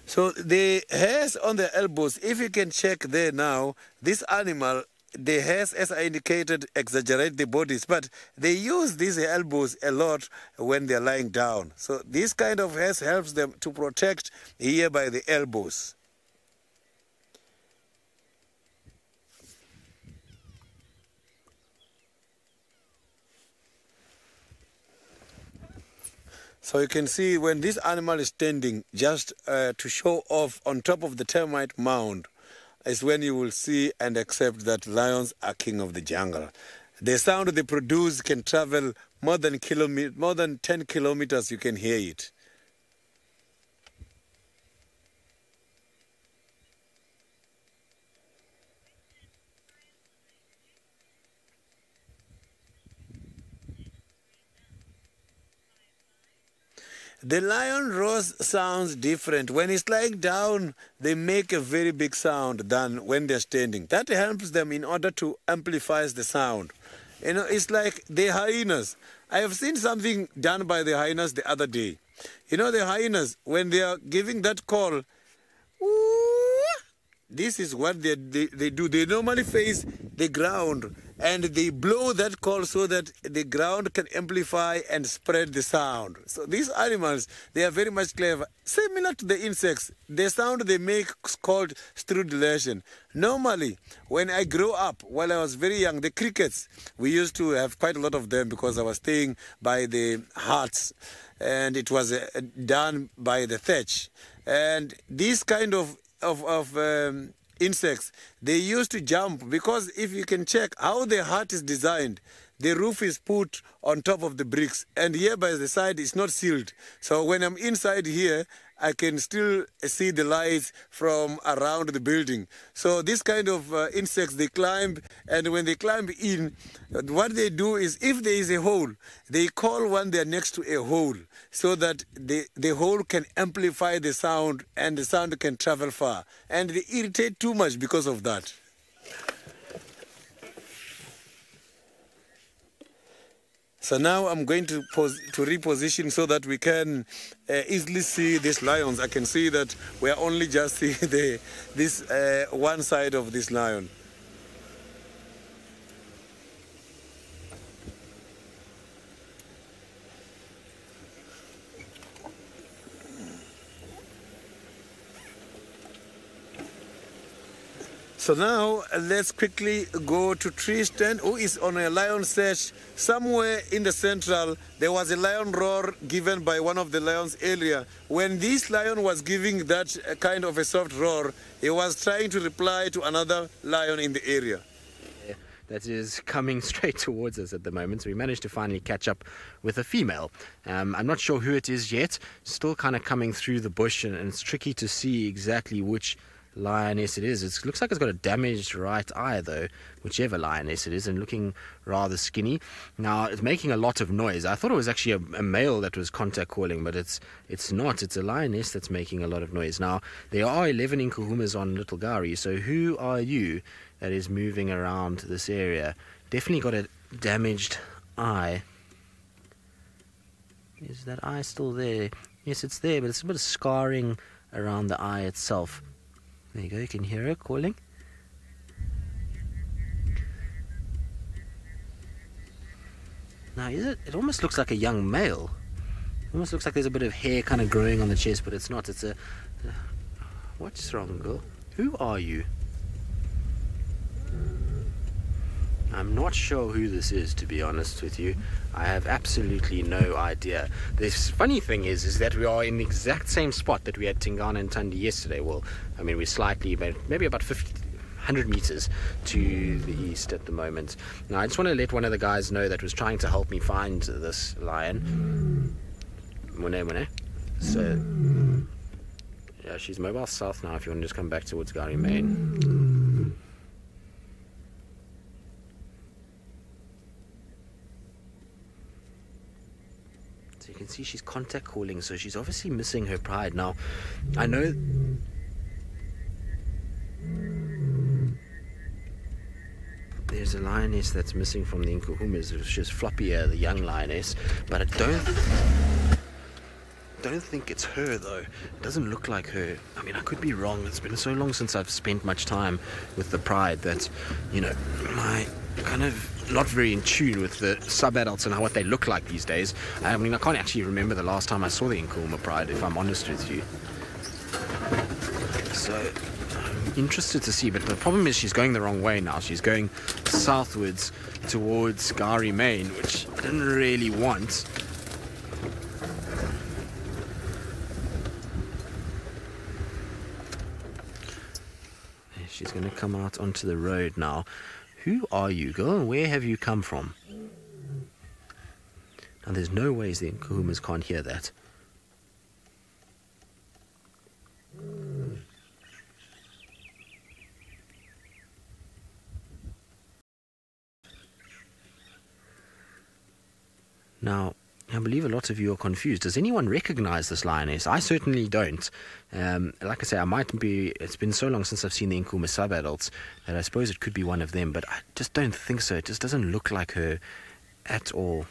Speaker 2: So the hairs on the elbows, if you can check there now, this animal, the hairs, as I indicated, exaggerate the bodies, but they use these elbows a lot when they're lying down. So this kind of hairs helps them to protect here by the elbows. So you can see when this animal is standing just to show off on top of the termite mound, is when you will see and accept that lions are king of the jungle. The sound they produce can travel more than 10 kilometers, you can hear it. The lion roars sounds different. When it's lying down, they make a very big sound than when they're standing. That helps them in order to amplify the sound. You know, it's like the hyenas. I have seen something done by the hyenas the other day. You know, the hyenas, when they are giving that call, this is what they do. They normally face the ground and they blow that call so that the ground can amplify and spread the sound. So these animals, they are very much clever. Similar to the insects, the sound they make is called stridulation. Normally, when I grew up, while I was very young, the crickets, we used to have quite a lot of them because I was staying by the huts, and it was done by the thatch. And these kind of insects, they used to jump, because if you can check how the hut is designed, the roof is put on top of the bricks, and here by the side it's not sealed. So when I'm inside here, I can still see the lights from around the building. So this kind of insects, they climb, and when they climb in, what they do is, if there is a hole, they call one there next to a hole, so that the hole can amplify the sound, and the sound can travel far. And they irritate too much because of that. So now I'm going to reposition so that we can easily see these lions. I can see that we are only just seeing this one side of this lion. So now let's quickly go to Tristan, who is on a lion search. Somewhere in the central, there was a lion roar given by one of the lions earlier. When this lion was giving that kind of a soft roar, he was trying to reply to another lion in the area.
Speaker 4: That is coming straight towards us at the moment. So we managed to finally catch up with a female. I'm not sure who it is yet. Still kind of coming through the bush, and it's tricky to see exactly which lioness it is. It looks like it's got a damaged right eye though, whichever lioness it is, and looking rather skinny. Now it's making a lot of noise. I thought it was actually a male that was contact calling, but it's not. It's a lioness that's making a lot of noise. Now there are 11 inkuhumas on Little Gari, so who are you that is moving around this area? Definitely got a damaged eye. Is that eye still there? Yes, it's there, but it's a bit of scarring around the eye itself. There you go, you can hear her calling. Now, it almost looks like a young male. It almost looks like there's a bit of hair kind of growing on the chest, but it's not. It's a... What's wrong, girl? Who are you? I'm not sure who this is, to be honest with you. I have absolutely no idea. The funny thing is that we are in the exact same spot that we had Tingana and Tundi yesterday. Well, I mean, we're slightly, maybe about 100 meters to the east at the moment. Now, I just want to let one of the guys know that was trying to help me find this lion. Mune. So, yeah, she's mobile south now if you want to just come back towards Gari Main. So you can see she's contact calling, so she's obviously missing her pride. Now, I know there's a lioness that's missing from the inkuhumas, which is Floppier, the young lioness, but I don't think it's her though. It doesn't look like her. I mean, I could be wrong. It's been so long since I've spent much time with the pride that, you know, my kind of not very in tune with the sub-adults and what they look like these days. I mean, I can't actually remember the last time I saw the Nkuhuma pride, if I'm honest with you. So I'm interested to see, but the problem is she's going the wrong way now. She's going southwards towards Gari Main, which I didn't really want. She's going to come out onto the road now. Who are you, girl, and where have you come from? Now, there's no ways the Nkuhumas can't hear that. Now, I believe a lot of you are confused. Does anyone recognize this lioness? I certainly don't. Like I say, I might be... It's been so long since I've seen the Nkuhuma sub-adults that I suppose it could be one of them, but I just don't think so. It just doesn't look like her at all.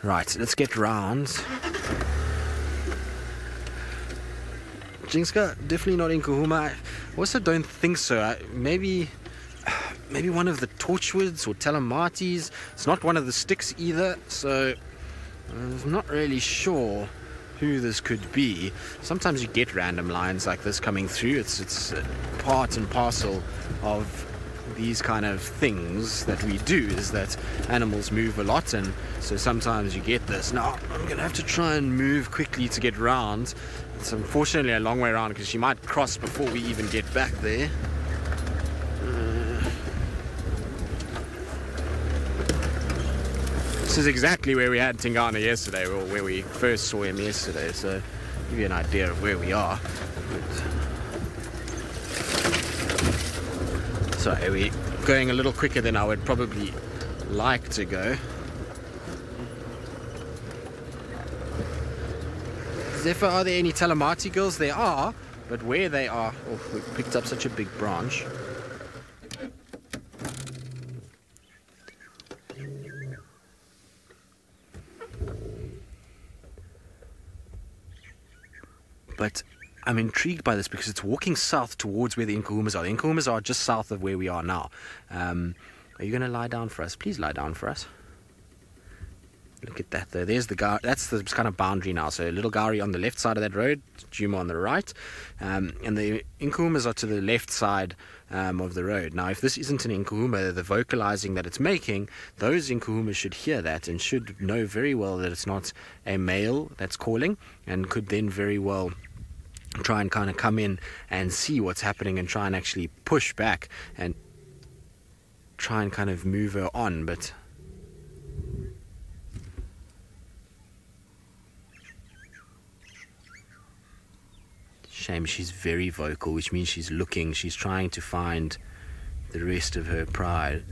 Speaker 4: Right, let's get round. Jinska, definitely not Nkuhuma. I also don't think so. Maybe maybe one of the Torchwoods or Telematis. It's not one of the sticks either, so I'm not really sure who this could be. Sometimes you get random lines like this coming through. It's part and parcel of these kind of things that we do, is that animals move a lot, and so sometimes you get this. Now I'm gonna have to try and move quickly to get round. It's unfortunately a long way around because she might cross before we even get back there. This is exactly where we had Tingana yesterday, or where we first saw him yesterday, so give you an idea of where we are. Sorry, we're going a little quicker than I would probably like to go. Zephyr, are there any Telemati girls? There are, but where they are... Oh, we picked up such a big branch. But I'm intrigued by this because it's walking south towards where the Nkuhumas are. The Nkuhumas are just south of where we are now. Are you going to lie down for us? Please lie down for us. Look at that, though. There's the that's the kind of boundary now. So Little Gowrie on the left side of that road, Juma on the right, and the Nkuhumas are to the left side of the road. Now, if this isn't an Nkuhuma, the vocalizing that it's making, those Nkuhumas should hear that and should know very well that it's not a male that's calling, and could then very well try and kind of come in and see what's happening and try and actually push back and try and kind of move her on. But shame, she's very vocal, which means she's looking, she's trying to find the rest of her pride.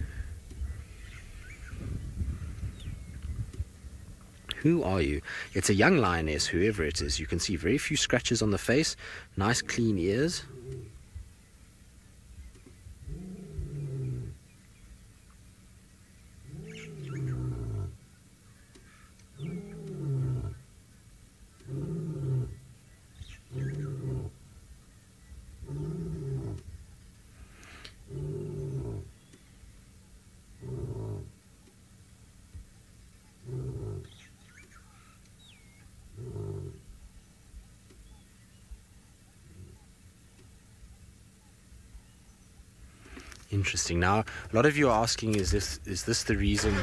Speaker 4: Who are you? It's a young lioness, whoever it is. You can see very few scratches on the face, nice clean ears. Interesting. Now, a lot of you are asking, is this the reason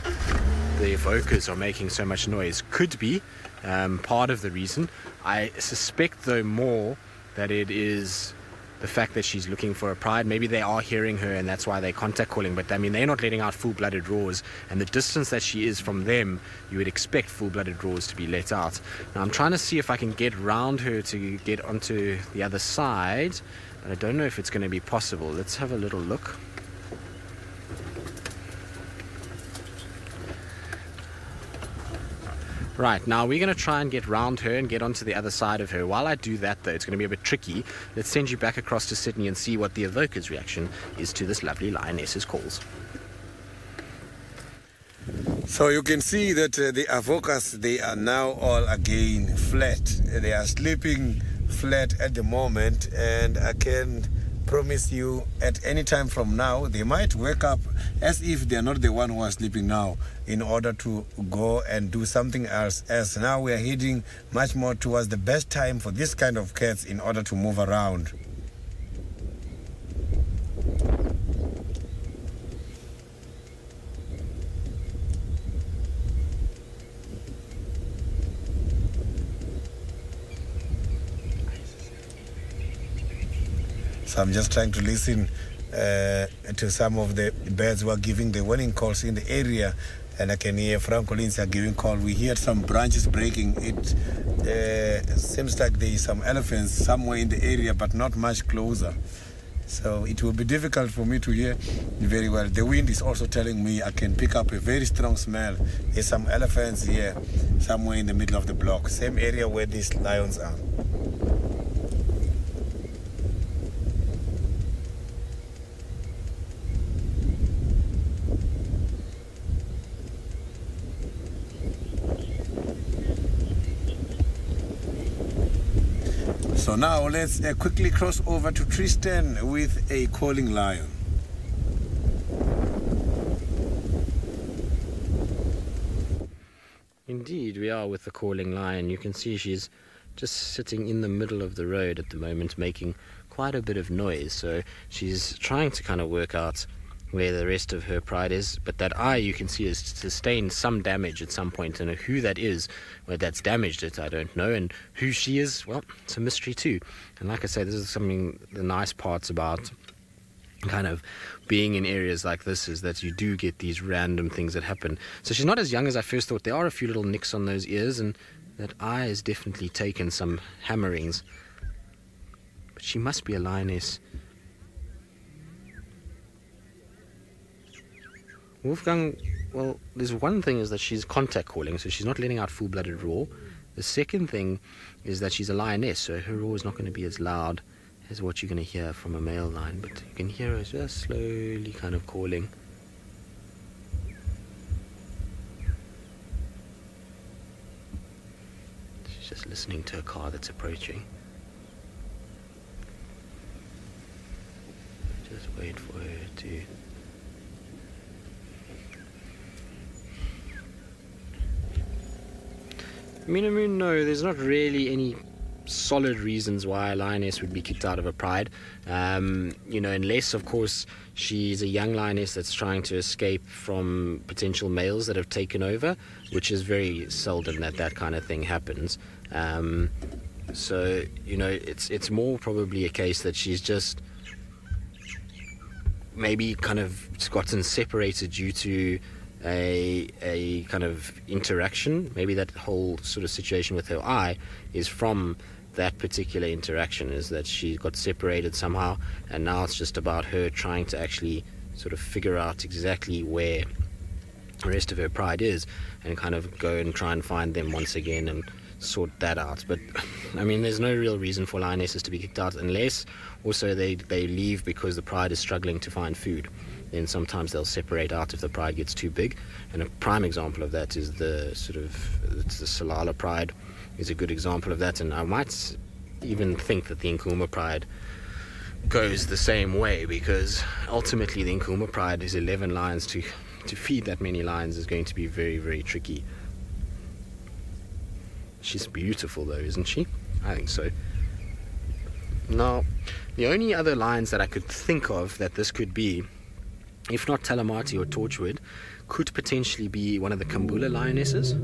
Speaker 4: the evokers are making so much noise? Could be part of the reason. I suspect, though, more that it is the fact that she's looking for a pride. Maybe they are hearing her and that's why they're contact calling, but I mean, they're not letting out full-blooded roars, and the distance that she is from them, you would expect full-blooded roars to be let out. Now, I'm trying to see if I can get round her to get onto the other side, but I don't know if it's going to be possible. Let's have a little look. Right, now we're going to try and get round her and get onto the other side of her. While I do that, though, it's going to be a bit tricky. Let's send you back across to Sydney and see what the evoker's reaction is to this lovely lioness's calls.
Speaker 2: So you can see that the evokers, they are now all again flat. They are sleeping flat at the moment, and I can promise you at any time from now they might wake up as if they are not the one who are sleeping now, in order to go and do something else, as now we are heading much more towards the best time for this kind of cats in order to move around. So I'm just trying to listen to some of the birds who are giving the warning calls in the area, and I can hear Franco Lindsay giving call. We hear some branches breaking. It seems like there is some elephants somewhere in the area, but not much closer. So it will be difficult for me to hear very well. The wind is also telling me I can pick up a very strong smell. There's some elephants here, somewhere in the middle of the block, same area where these lions are. So now let's quickly cross over to Tristan with a calling lion.
Speaker 4: Indeed, we are with the calling lion. You can see she's just sitting in the middle of the road at the moment, making quite a bit of noise. So she's trying to kind of work out where the rest of her pride is. But that eye, you can see, has sustained some damage at some point. And who that is, where that's damaged it, I don't know. And who she is, well, it's a mystery too. And like I say, this is something, the nice parts about kind of being in areas like this is that you do get these random things that happen. So she's not as young as I first thought. There are a few little nicks on those ears, and that eye has definitely taken some hammerings. But she must be a lioness. Wolfgang, well, there's one thing is that she's contact calling, so she's not letting out full-blooded roar. The second thing is that she's a lioness, so her roar is not going to be as loud as what you're going to hear from a male lion, but you can hear her just slowly kind of calling. She's just listening to a car that's approaching. Just wait for her to... Moon, no, there's not really any solid reasons why a lioness would be kicked out of a pride. Unless, of course, she's a young lioness that's trying to escape from potential males that have taken over, which is very seldom that kind of thing happens. It's more probably a case that she's just maybe kind of gotten separated due to a kind of interaction. Maybe that whole sort of situation with her eye is from that particular interaction, is that she got separated somehow, and now it's just about her trying to actually sort of figure out exactly where the rest of her pride is and kind of go and try and find them once again and sort that out. But I mean, there's no real reason for lionesses to be kicked out, unless also they leave because the pride is struggling to find food. Then sometimes they'll separate out if the pride gets too big, and a prime example of that is the Salala pride is a good example of that. And I might even think that the Nkuhuma pride goes the same way, because ultimately the Nkuhuma pride is 11 lions. To feed that many lions is going to be very, very tricky. She's beautiful though, isn't she? I think so. Now, the only other lions that I could think of that this could be, if not Talamati or Torchwood, could potentially be one of the Kambula lionesses.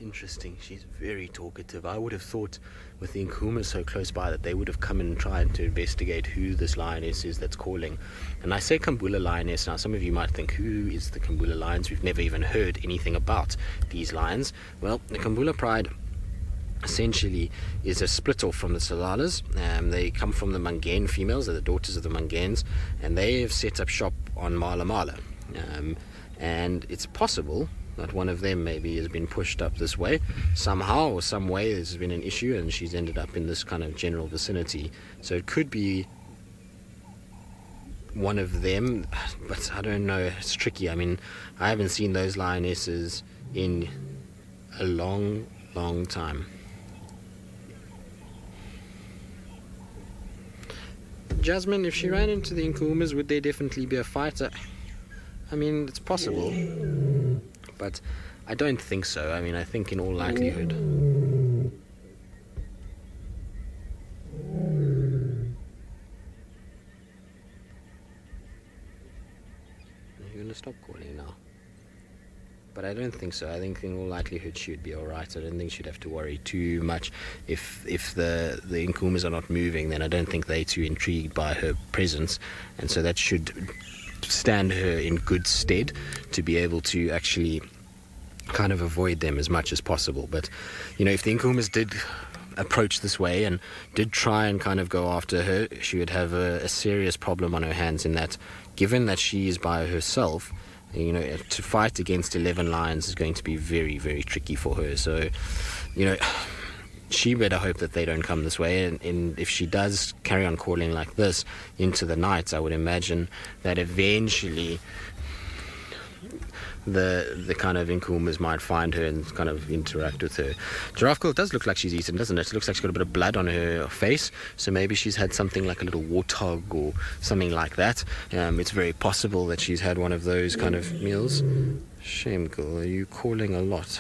Speaker 4: Interesting. She's very talkative. I would have thought with the Nkuhuma so close by that they would have come in and tried to investigate who this lioness is that's calling. And I say Kambula lioness. Now some of you might think, who is the Kambula lions? We've never even heard anything about these lions. Well, the Kambula pride essentially is a split off from the Salalas. They come from the Mangane females, they're the daughters of the Manganes, and they have set up shop on Mala Mala. And it's possible that one of them maybe has been pushed up this way somehow or some way. There's been an issue and she's ended up in this kind of general vicinity. So it could be one of them, but I don't know. It's tricky. I mean, I haven't seen those lionesses in a long, long time. Jasmine, if she ran into the Nkuhumas, would there definitely be a fight? I mean, it's possible, but I don't think so. I mean, I think in all likelihood. You're going to stop calling now. But I don't think so. I think in all likelihood she would be alright. I don't think she'd have to worry too much. If the Nkuhumas are not moving, then I don't think they're too intrigued by her presence. And so that should stand her in good stead to be able to actually kind of avoid them as much as possible. But, you know, if the Nkuhumas did approach this way and did try and kind of go after her, she would have a serious problem on her hands, in that, given that she is by herself, you know, to fight against 11 lions is going to be very, very tricky for her. So, you know, she better hope that they don't come this way. And if she does carry on calling like this into the night, I would imagine that eventually the kind of Inkumas might find her and kind of interact with her. Giraffe Girl, it does look like she's eaten, doesn't it? It looks like she's got a bit of blood on her face, so maybe she's had something like a little warthog or something like that. It's very possible that she's had one of those kind of meals. Shame Girl, are you calling a lot?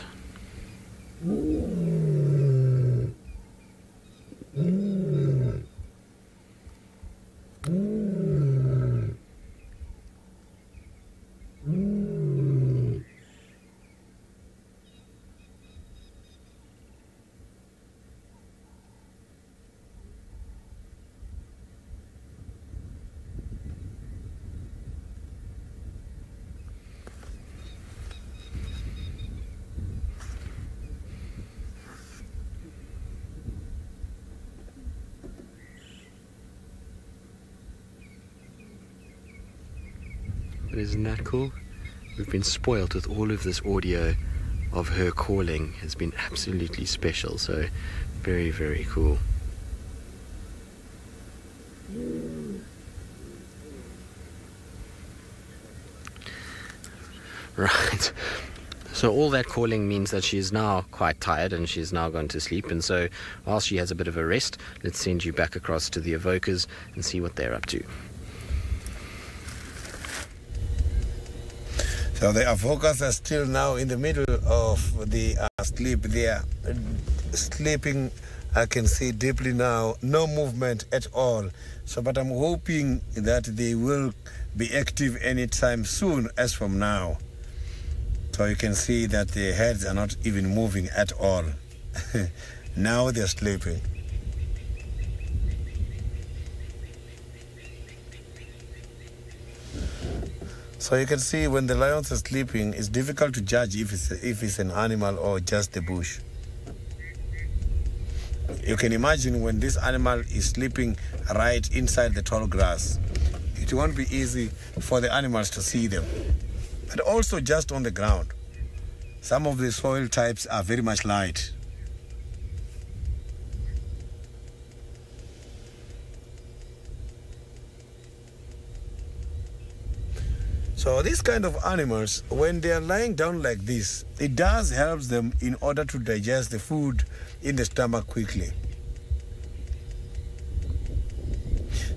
Speaker 4: But isn't that cool? We've been spoiled with all of this audio of her calling. Has been absolutely special, so very, very cool. Right. So all that calling means that she is now quite tired and she's now gone to sleep. And so while she has a bit of a rest, let's send you back across to the evokers and see what they're up to.
Speaker 2: So the evokers are still now in the middle of the sleep. They are sleeping, I can see deeply now, no movement at all. So, but I'm hoping that they will be active anytime soon as from now. So you can see that their heads are not even moving at all. Now they're sleeping. So you can see when the lions are sleeping, it's difficult to judge if it's an animal or just the bush. You can imagine when this animal is sleeping right inside the tall grass, it won't be easy for the animals to see them. But also just on the ground. Some of the soil types are very much light. So these kind of animals, when they are lying down like this, it does help them in order to digest the food in the stomach quickly.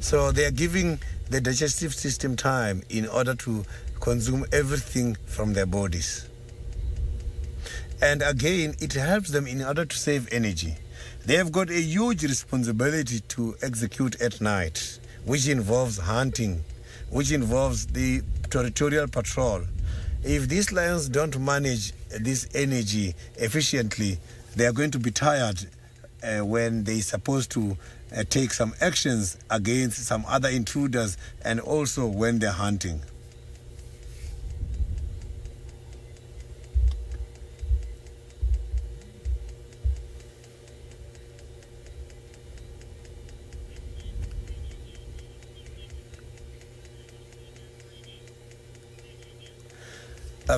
Speaker 2: So they are giving the digestive system time in order to consume everything from their bodies. And again, it helps them in order to save energy. They have got a huge responsibility to execute at night, which involves hunting, which involves the territorial patrol. If these lions don't manage this energy efficiently, they are going to be tired when they're supposed to take some actions against some other intruders, and also when they're hunting.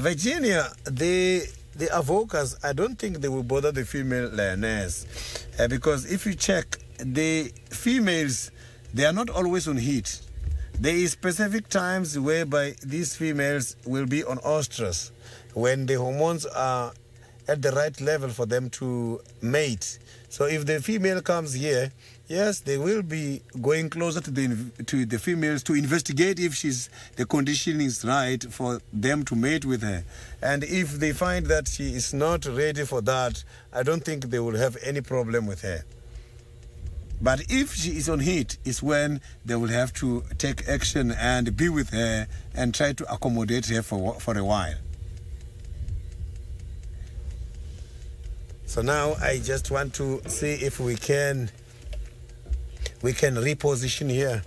Speaker 2: Virginia, the evokers, I don't think they will bother the female lioness because if you check, the females, they are not always on heat. There is specific times whereby these females will be on ostrus when the hormones are at the right level for them to mate. So if the female comes here, yes, they will be going closer to the females to investigate if the condition is right for them to mate with her. And if they find that she is not ready for that, I don't think they will have any problem with her. But if she is on heat, is when they will have to take action and be with her and try to accommodate her for a while. So now I just want to see if we can reposition here.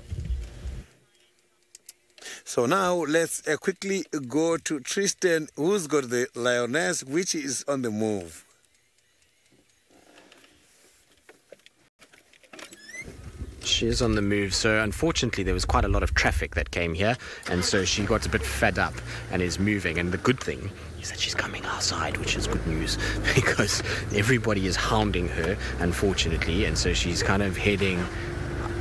Speaker 2: So now let's quickly go to Tristan, who's got the lioness, which is on the move.
Speaker 4: She is on the move, so unfortunately there was quite a lot of traffic that came here, and so she got a bit fed up and is moving. And the good thing is that she's coming outside, which is good news, because everybody is hounding her, unfortunately, and so she's kind of heading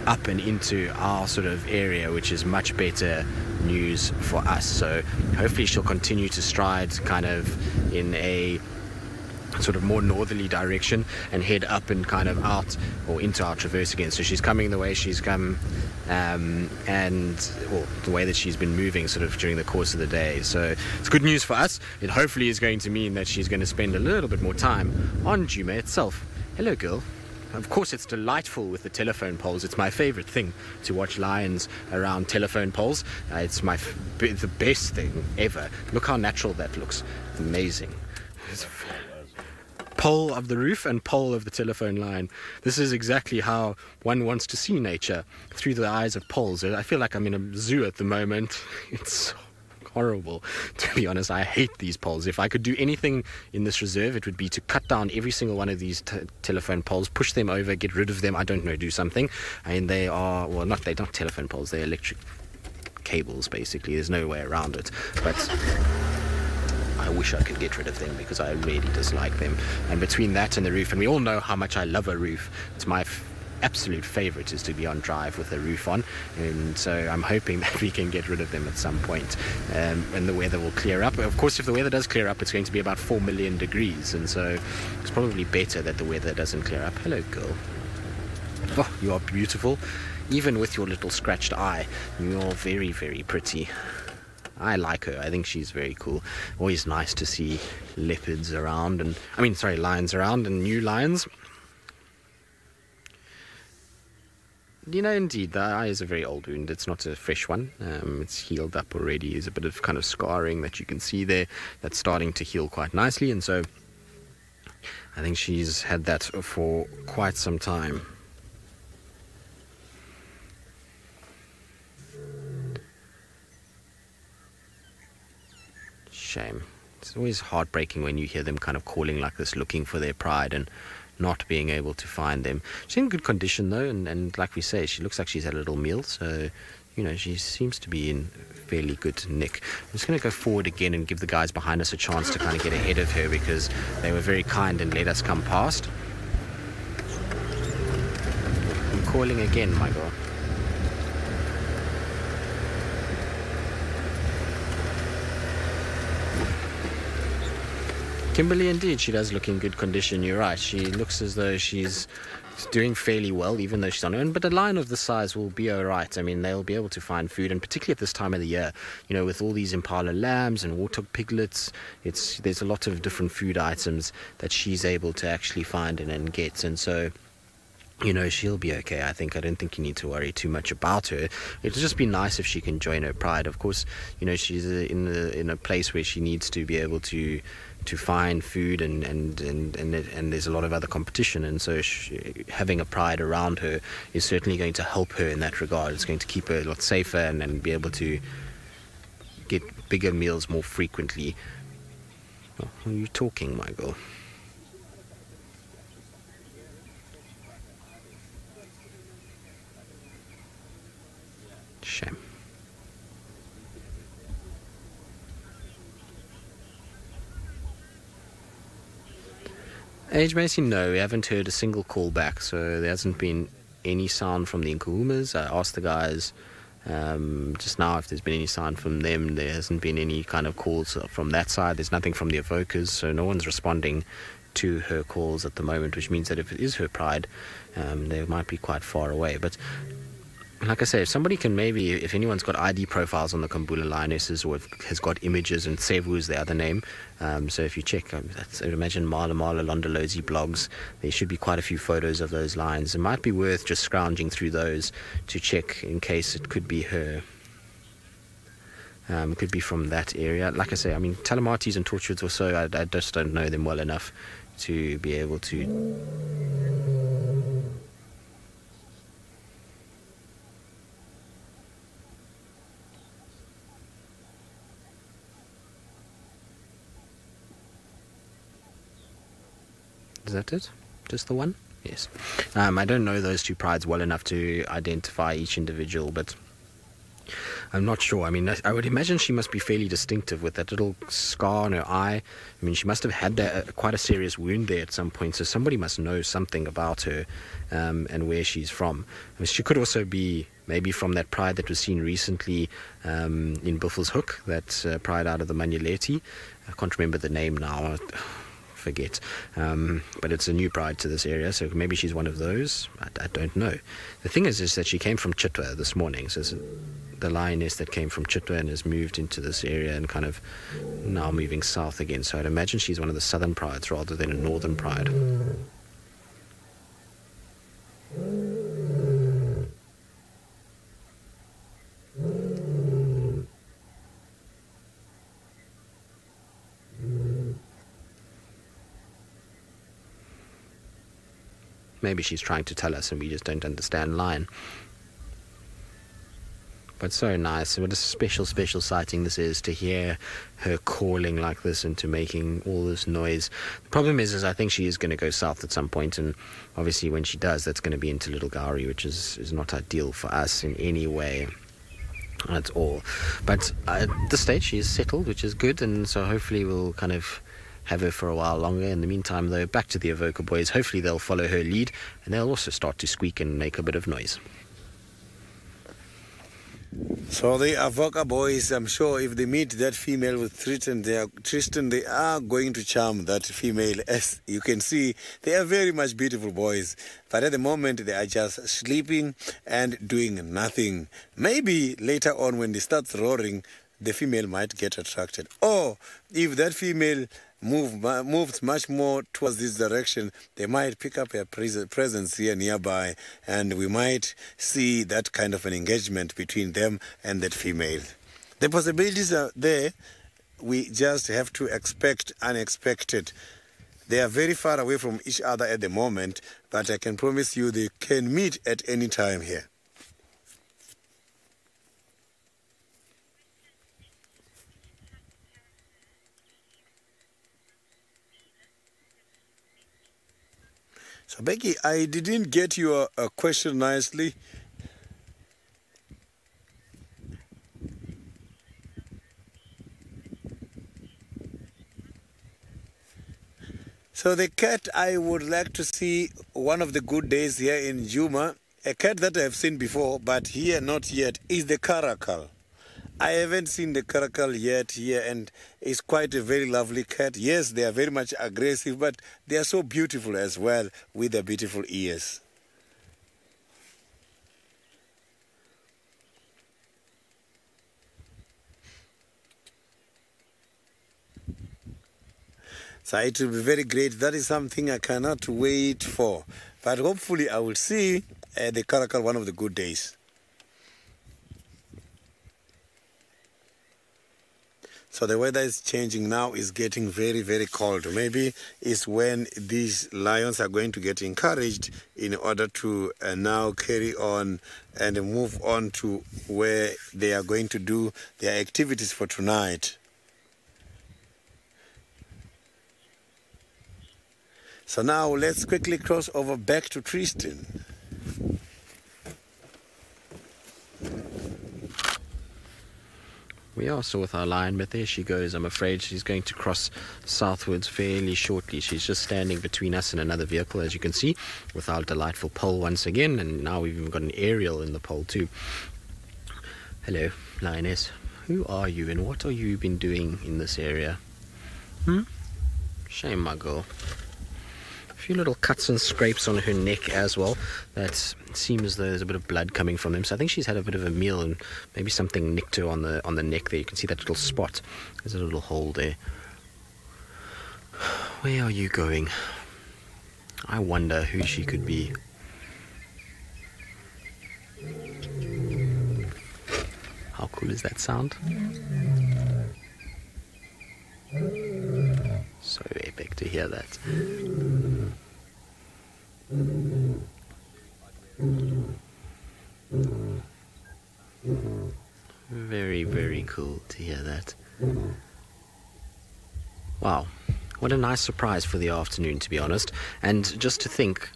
Speaker 4: up and into our sort of area, which is much better news for us. So hopefully she'll continue to stride kind of in a sort of more northerly direction and head up and kind of out or into our traverse again. So she's coming the way she's come, and the way that she's been moving sort of during the course of the day. So it's good news for us. It hopefully is going to mean that she's going to spend a little bit more time on Djuma itself. Hello, girl. Of course, it's delightful with the telephone poles. It's my favorite thing to watch lions around telephone poles. It's the best thing ever. Look how natural that looks. It's amazing. Pole of the roof and pole of the telephone line. This is exactly how one wants to see nature, through the eyes of poles. I feel like I'm in a zoo at the moment. It's so horrible, to be honest. I hate these poles. If I could do anything in this reserve, it would be to cut down every single one of these telephone poles, push them over, get rid of them. I don't know, do something. And they are, well, they're not telephone poles, they're electric cables, basically. There's no way around it. But I wish I could get rid of them, because I really dislike them. And between that and the roof, and we all know how much I love a roof. It's my absolute favorite is to be on drive with the roof on, and so I'm hoping that we can get rid of them at some point, and the weather will clear up. Of course, if the weather does clear up, it's going to be about 4 million degrees, and so it's probably better that the weather doesn't clear up. Hello, girl. Oh, you are beautiful. Even with your little scratched eye, you're very, very pretty. I like her. I think she's very cool. Always nice to see lions around, and new lions. You know, indeed, the eye is a very old wound. It's not a fresh one. It's healed up already. There's a bit of kind of scarring that you can see there that's starting to heal quite nicely, and so I think she's had that for quite some time. Shame. It's always heartbreaking when you hear them kind of calling like this, looking for their pride and not being able to find them. She's in good condition though, and like we say, she looks like she's had a little meal, so you know, she seems to be in fairly good nick. I'm just going to go forward again and give the guys behind us a chance to kind of get ahead of her, because they were very kind and let us come past. I'm calling again, my girl. Kimberly, indeed, she does look in good condition. You're right. She looks as though she's doing fairly well, even though she's on her own. But a lion of this size will be all right. I mean, they'll be able to find food, and particularly at this time of the year, you know, with all these impala lambs and warthog piglets, there's a lot of different food items that she's able to actually find and get. And so, you know, she'll be okay. I don't think you need to worry too much about her. It'll just be nice if she can join her pride. Of course, you know, she's in a place where she needs to be able to find food, and there's a lot of other competition, and so having a pride around her is certainly going to help her in that regard. It's going to keep her a lot safer and be able to get bigger meals more frequently. Oh, who are you talking, my girl? Shame. Age Macy, no, we haven't heard a single call back, so there hasn't been any sound from the Nkuhumas. I asked the guys just now if there's been any sound from them. There hasn't been any kind of calls from that side. There's nothing from the Evokers, so no one's responding to her calls at the moment, which means that if it is her pride, they might be quite far away. But like I say, if somebody can maybe, if anyone's got ID profiles on the Kambula lionesses, or has got images, and Sevu is the other name, so if you check, I would imagine Mala Londolozi blogs, there should be quite a few photos of those lions. It might be worth just scrounging through those to check in case it could be her. It could be from that area. Like I say, I mean, Talamatis and Tortuards or so, I just don't know them well enough to be able to... Is that it? Just the one? Yes. I don't know those two prides well enough to identify each individual, but I'm not sure. I mean, I would imagine she must be fairly distinctive with that little scar on her eye. I mean, she must have had quite a serious wound there at some point, so somebody must know something about her and where she's from. I mean, she could also be maybe from that pride that was seen recently in Buffelshoek, that pride out of the Manuleti. I can't remember the name now. Forget, but it's a new pride to this area, so maybe she's one of those. I don't know. The thing is that she came from Chitwa this morning, so it's the lioness that came from Chitwa and has moved into this area and kind of now moving south again, so I'd imagine she's one of the southern prides rather than a northern pride. Maybe she's trying to tell us and we just don't understand lion. But so nice. What a special sighting this is, to hear her calling like this and to making all this noise. The problem is I think she is going to go south at some point, and obviously when she does, that's going to be into Little Gowrie, which is not ideal for us in any way at all. But at this stage she is settled, which is good, and so hopefully we'll kind of have her for a while longer. In the meantime, though, back to the Avoca boys. Hopefully they'll follow her lead, and they'll also start to squeak and make a bit of noise.
Speaker 2: So the Avoca boys, I'm sure if they meet that female with Tristan, they are going to charm that female. As you can see, they are very much beautiful boys. But at the moment, they are just sleeping and doing nothing. Maybe later on when they start roaring, the female might get attracted. Or if that female moves much more towards this direction, they might pick up a presence here nearby, and we might see that kind of an engagement between them and that female. The possibilities are there. We just have to expect unexpected. They are very far away from each other at the moment, but I can promise you they can meet at any time here. So Becky, I didn't get your question nicely. So the cat, I would like to see one of the good days here in Juma. A cat that I have seen before, but here not yet, is the caracal. I haven't seen the caracal yet here, and it's quite a very lovely cat. Yes, they are very much aggressive, but they are so beautiful as well with their beautiful ears. So it will be very great. That is something I cannot wait for. But hopefully I will see the caracal one of the good days. So the weather is changing now, is getting very, very cold. Maybe it's when these lions are going to get encouraged in order to now carry on and move on to where they are going to do their activities for tonight. So now let's quickly cross over back to Tristan.
Speaker 4: We are still with our lion, but there she goes. I'm afraid she's going to cross southwards fairly shortly. She's just standing between us and another vehicle, as you can see, with our delightful pole once again, and now we've even got an aerial in the pole too. Hello, lioness. Who are you and what are you been doing in this area? Shame, my girl. A few little cuts and scrapes on her neck as well. That seems as though there's a bit of blood coming from them. So I think she's had a bit of a meal and maybe something nicked her on the neck there. You can see that little spot. There's a little hole there. Where are you going? I wonder who she could be. How cool is that sound? So epic to hear that. Very, very cool to hear that. Wow, what a nice surprise for the afternoon, to be honest. And just to think,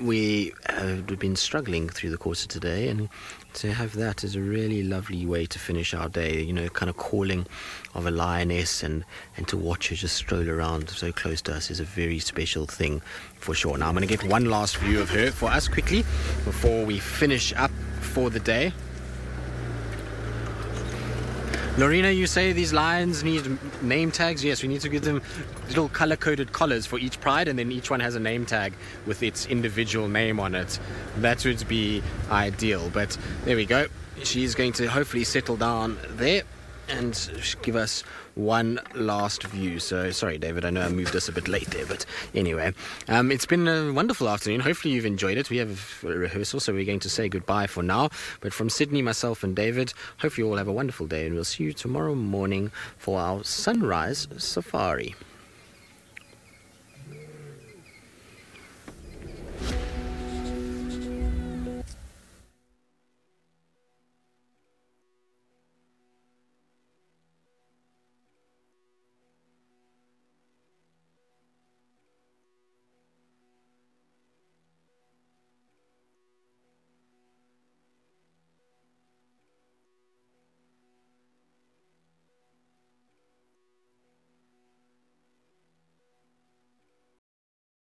Speaker 4: we've been struggling through the course of today, and to have that is a really lovely way to finish our day, you know, kind of calling of a lioness, and to watch her just stroll around so close to us is a very special thing for sure. Now I'm going to get one last view of her for us quickly before we finish up for the day. Lorena, you say these lions need name tags? Yes, we need to give them little color-coded collars for each pride, and then each one has a name tag with its individual name on it. That would be ideal, but there we go. She's going to hopefully settle down there and give us one last view. So sorry, David, I know I moved us a bit late there, but anyway, it's been a wonderful afternoon. Hopefully you've enjoyed it. We have a rehearsal, so we're going to say goodbye for now, but from Sydney, myself and David, hope you all have a wonderful day, and we'll see you tomorrow morning for our sunrise safari.